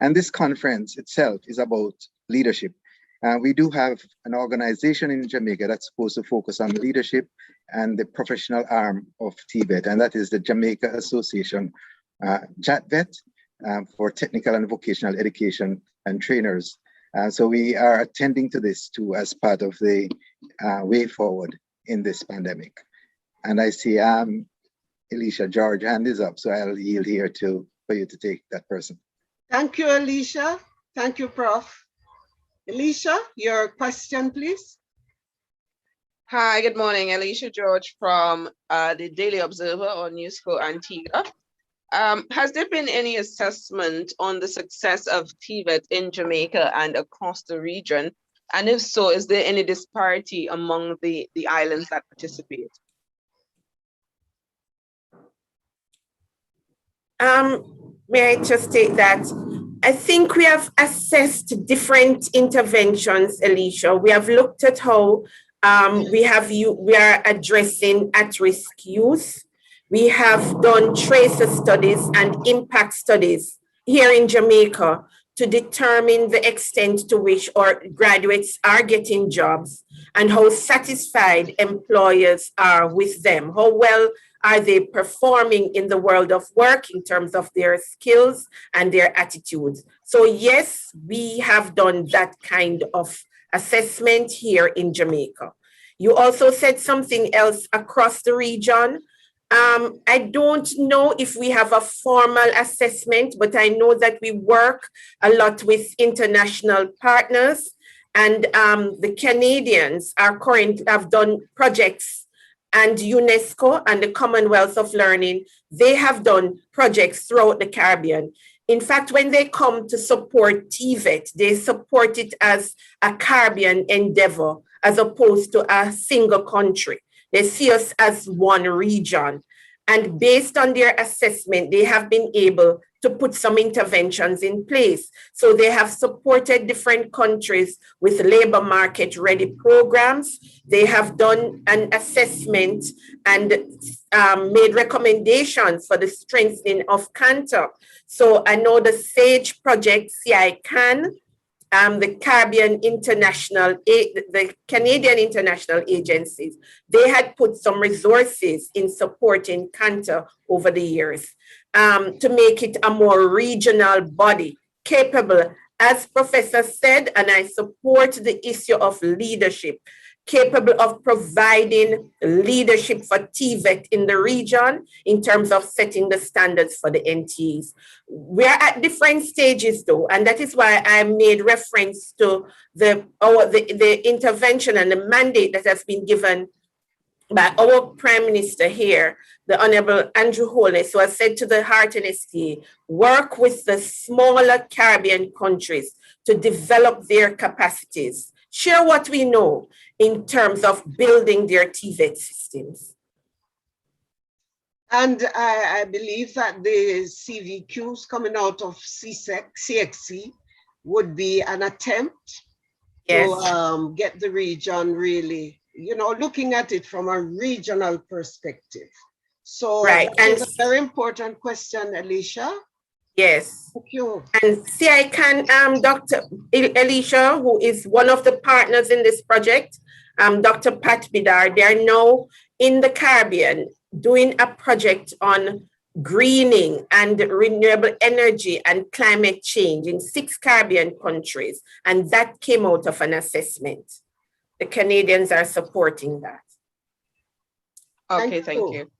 And this conference itself is about leadership. We do have an organization in Jamaica that's supposed to focus on leadership and the professional arm of TVET, and that is the Jamaica Association, JATVET, for technical and vocational education and trainers. So we are attending to this too as part of the way forward in this pandemic. And I see Alicia George hand is up, so I'll yield here for you to take that person. Thank you, Alicia. Thank you, Prof. Alicia, your question, please. Hi, good morning. Alicia George from the Daily Observer on UNESCO Antigua. Has there been any assessment on the success of TVET in Jamaica and across the region? And if so, is there any disparity among the islands that participate? May I just take that? I think we have assessed different interventions, Alicia. We have looked at how we are addressing at-risk youth. We have done tracer studies and impact studies here in Jamaica to determine the extent to which our graduates are getting jobs and how satisfied employers are with them. How well are they performing in the world of work in terms of their skills and their attitudes? So yes, we have done that kind of assessment here in Jamaica. You also said something else across the region. I don't know if we have a formal assessment, but I know that we work a lot with international partners, and the Canadians have done projects, and UNESCO and the Commonwealth of Learning, they have done projects throughout the Caribbean. In fact, when they come to support TVET, they support it as a Caribbean endeavor as opposed to a single country. They see us as one region. And based on their assessment, they have been able to put some interventions in place. So they have supported different countries with labor market ready programs. They have done an assessment and made recommendations for the strengthening of CANTA. So I know the SAGE project, CI-CAN, the the Canadian international agencies, they had put some resources in supporting CANTA over the years to make it a more regional body, capable, as Professor said, and I support the issue of leadership, capable of providing leadership for TVET in the region in terms of setting the standards for the NTs. We're at different stages though, and that is why I made reference to the intervention and the mandate that has been given by our Prime Minister here, the Honorable Andrew Holness, who has said to the Heart NSTA, work with the smaller Caribbean countries to develop their capacities, share what we know in terms of building their TVET systems. And I believe that the CVQs coming out of CXC would be an attempt to get the region really, looking at it from a regional perspective. So right. it's a very important question, Alicia. Yes. Thank you. And see, I can, Dr. Alicia, who is one of the partners in this project, Dr. Pat Bidar, they are now in the Caribbean doing a project on greening and renewable energy and climate change in 6 Caribbean countries. And that came out of an assessment. The Canadians are supporting that. Okay, thank you.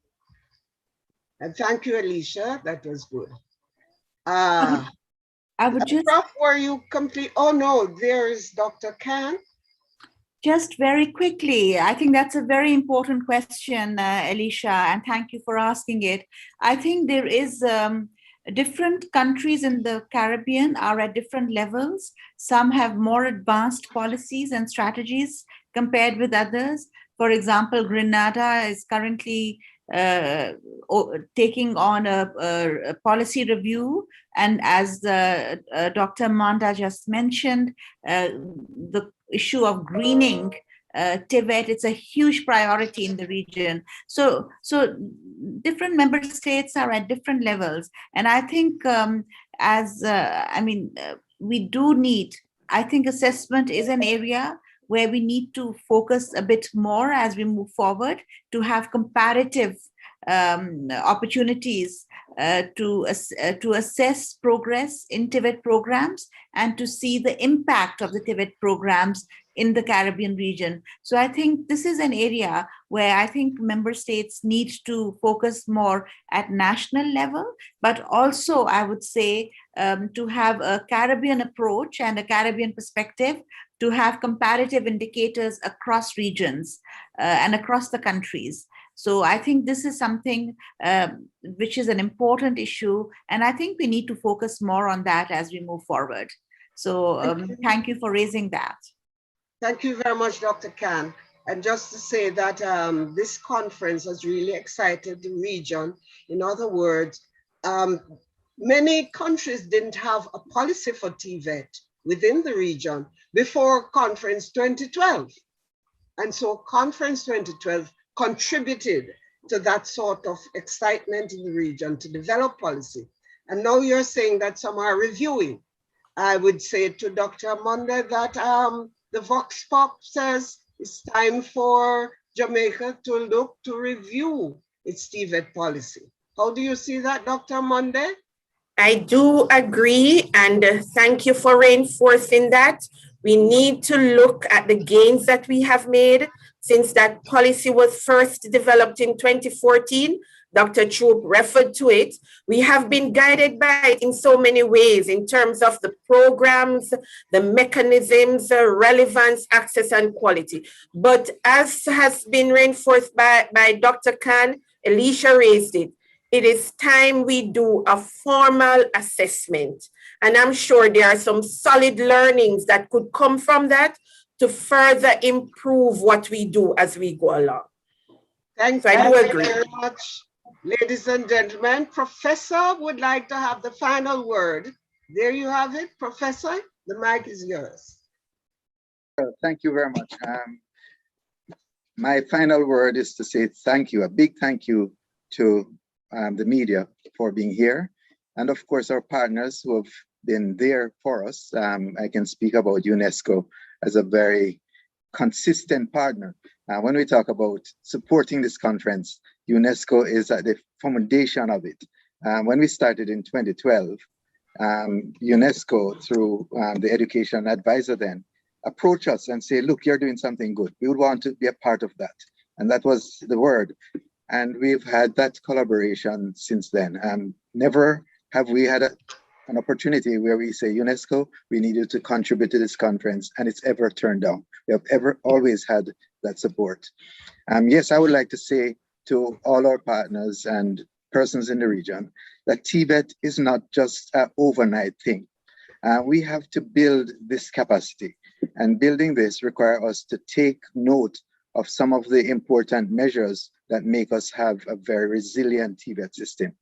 And thank you, Alicia. That was good. I would just Prof, were you complete? Oh no, there is Dr. Khan. just very quickly, I think that's a very important question, Alicia, and thank you for asking it. I think there is different countries in the Caribbean are at different levels. Some have more advanced policies and strategies compared with others. For example, Grenada is currently taking on a policy review. And as Dr. Manda just mentioned, the issue of greening TVET, it's a huge priority in the region. So different member states are at different levels. And I think we do need, I think assessment is an area where we need to focus a bit more as we move forward to have comparative opportunities to assess progress in TVET programs and to see the impact of the TVET programs in the Caribbean region. So I think this is an area where I think member states need to focus more at national level, but also I would say to have a Caribbean approach and a Caribbean perspective to have comparative indicators across regions and across the countries. So I think this is something which is an important issue, and I think we need to focus more on that as we move forward. So thank you for raising that. Thank you very much, Dr. Khan. And just to say that this conference has really excited the region. In other words, many countries didn't have a policy for TVET within the region before Conference 2012. And so Conference 2012 contributed to that sort of excitement in the region to develop policy. And now you're saying that some are reviewing. I would say to Dr. Amonde that the Vox Pop says it's time for Jamaica to look to review its TVET policy. How do you see that, Dr. Amonde? I do agree, and thank you for reinforcing that. We need to look at the gains that we have made since that policy was first developed in 2014. Dr. Troupe referred to it. We have been guided by it in so many ways in terms of the programs, the mechanisms, relevance, access, and quality. But as has been reinforced by Dr. Khan, Alicia raised it. It is time we do a formal assessment. And I'm sure there are some solid learnings that could come from that to further improve what we do as we go along. Thank you very much. Ladies and gentlemen, Professor would like to have the final word. There you have it, Professor. The mic is yours. Thank you very much. My final word is to say thank you, a big thank you to the media for being here. And of course, our partners who have been there for us. I can speak about UNESCO as a very consistent partner. When we talk about supporting this conference, UNESCO is at the foundation of it. When we started in 2012, UNESCO, through the education advisor then, approached us and say, look, you're doing something good. We would want to be a part of that. And that was the word. And we've had that collaboration since then. Never have we had an opportunity where we say, UNESCO, we need you to contribute to this conference, and it's ever turned down. We have always had that support. Yes, I would like to say to all our partners and persons in the region that TVET is not just an overnight thing. We have to build this capacity, and building this requires us to take note of some of the important measures that make us have a very resilient TVET system.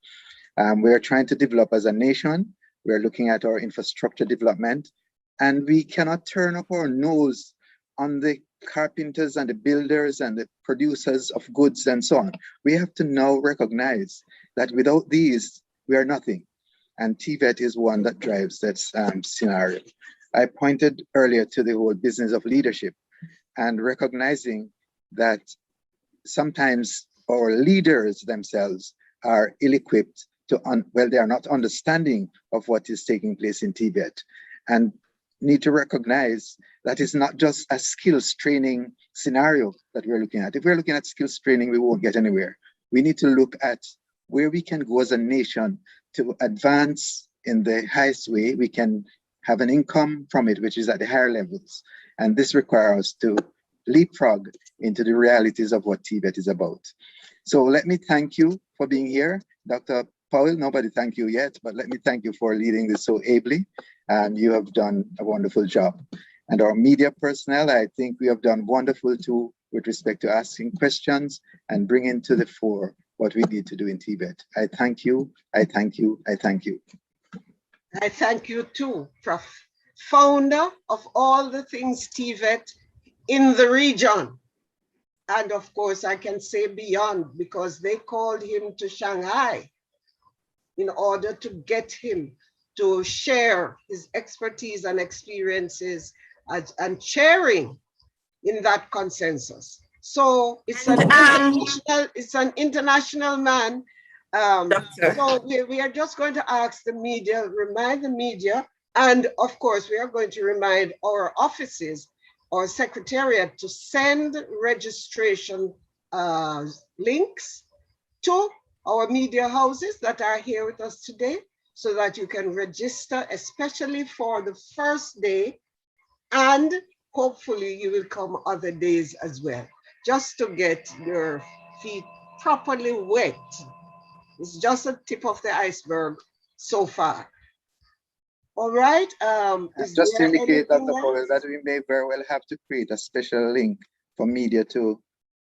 We're trying to develop as a nation. We're looking at our infrastructure development, and we cannot turn up our nose on the carpenters and the builders and the producers of goods and so on. We have to now recognize that without these, we are nothing. and TVET is one that drives that scenario. I pointed earlier to the whole business of leadership and recognizing that sometimes our leaders themselves are ill-equipped to, they are not understanding of what is taking place in TVET, and need to recognize that it's not just a skills training scenario that we're looking at. If we're looking at skills training, we won't get anywhere. We need to look at where we can go as a nation to advance in the highest way. We can have an income from it, which is at the higher levels. And this requires us to leapfrog into the realities of what TVET is about. So let me thank you for being here. Dr. Powell, nobody thank you yet, but let me thank you for leading this so ably. And you have done a wonderful job. And our media personnel, I think we have done wonderful too with respect to asking questions and bringing to the fore what we need to do in TVET. I thank you, I thank you, I thank you. I thank you too, Prof. Founder of all the things TVET in the region. And of course, I can say beyond, because they called him to Shanghai in order to get him to share his expertise and experiences and sharing in that consensus. So it's an international man. So we are just going to ask the media, remind the media, and of course we are going to remind our offices or secretariat to send registration links to our media houses that are here with us today, so that you can register, especially for the first day, and hopefully you will come other days as well, just to get your feet properly wet. It's just a tip of the iceberg so far. All right. Just to indicate, Dr. Powell, that we may very well have to create a special link for media to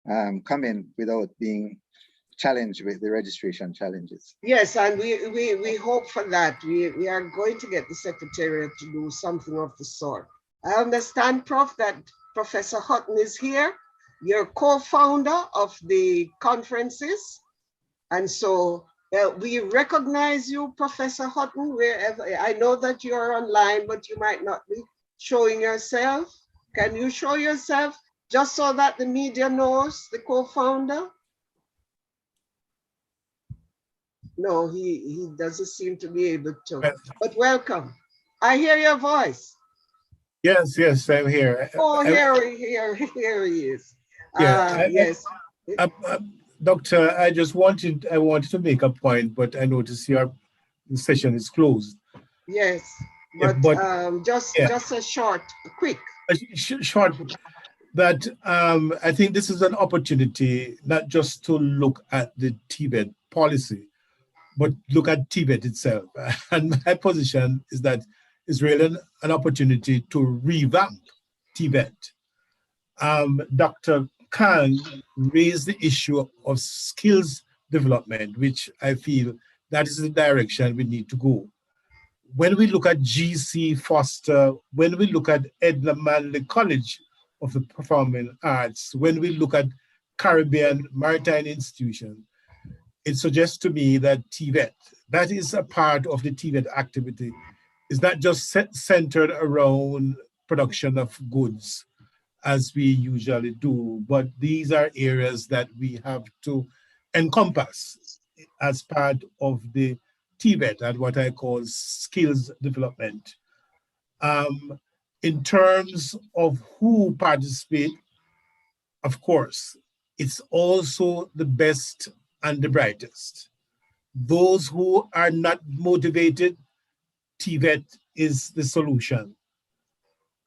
come in without being challenged with the registration challenges. Yes, and we hope for that. We are going to get the Secretariat to do something of the sort. I understand, Prof, that Professor Hutton is here. You're co-founder of the conferences. And so we recognize you, Professor Hutton, wherever. I know that you're online, but you might not be showing yourself. Can you show yourself just so that the media knows the co-founder? No, he doesn't seem to be able to, but welcome. I hear your voice. Yes, yes, I'm here. Oh, here he is. Yeah, yes. Doctor, I wanted to make a point, but I noticed your session is closed. Yes, but, just a quick. Short, that I think this is an opportunity not just to look at the TVET policy, but look at TVET itself. And my position is that it's really an opportunity to revamp TVET. Dr. Khan raised the issue of skills development, which I feel that is the direction we need to go. When we look at GC Foster, when we look at Edna Manley College of the Performing Arts, when we look at Caribbean Maritime Institution, it suggests to me that TVET, that is a part of the TVET activity, is not just centered around production of goods as we usually do, but these are areas that we have to encompass as part of the TVET and what I call skills development. In terms of who participate, of course, it's also the best and the brightest. Those who are not motivated, TVET is the solution.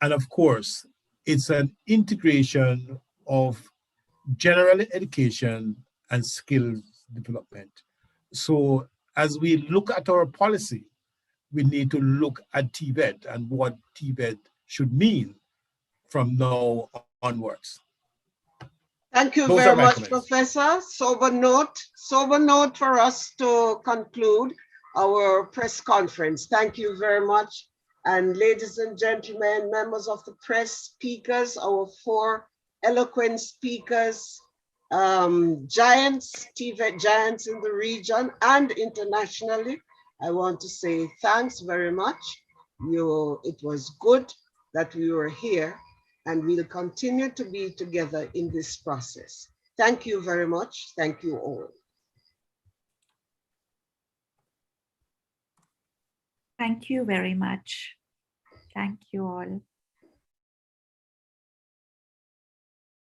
And of course, it's an integration of general education and skills development. So as we look at our policy, we need to look at TVET and what TVET should mean from now onwards. Thank you very much, Professor. Sober note for us to conclude our press conference. Thank you very much. And ladies and gentlemen, members of the press, speakers, our 4 eloquent speakers, giants, TVET giants in the region and internationally, I want to say thanks very much. It was good that we were here, and we'll continue to be together in this process. Thank you very much. Thank you all. Thank you very much. Thank you all.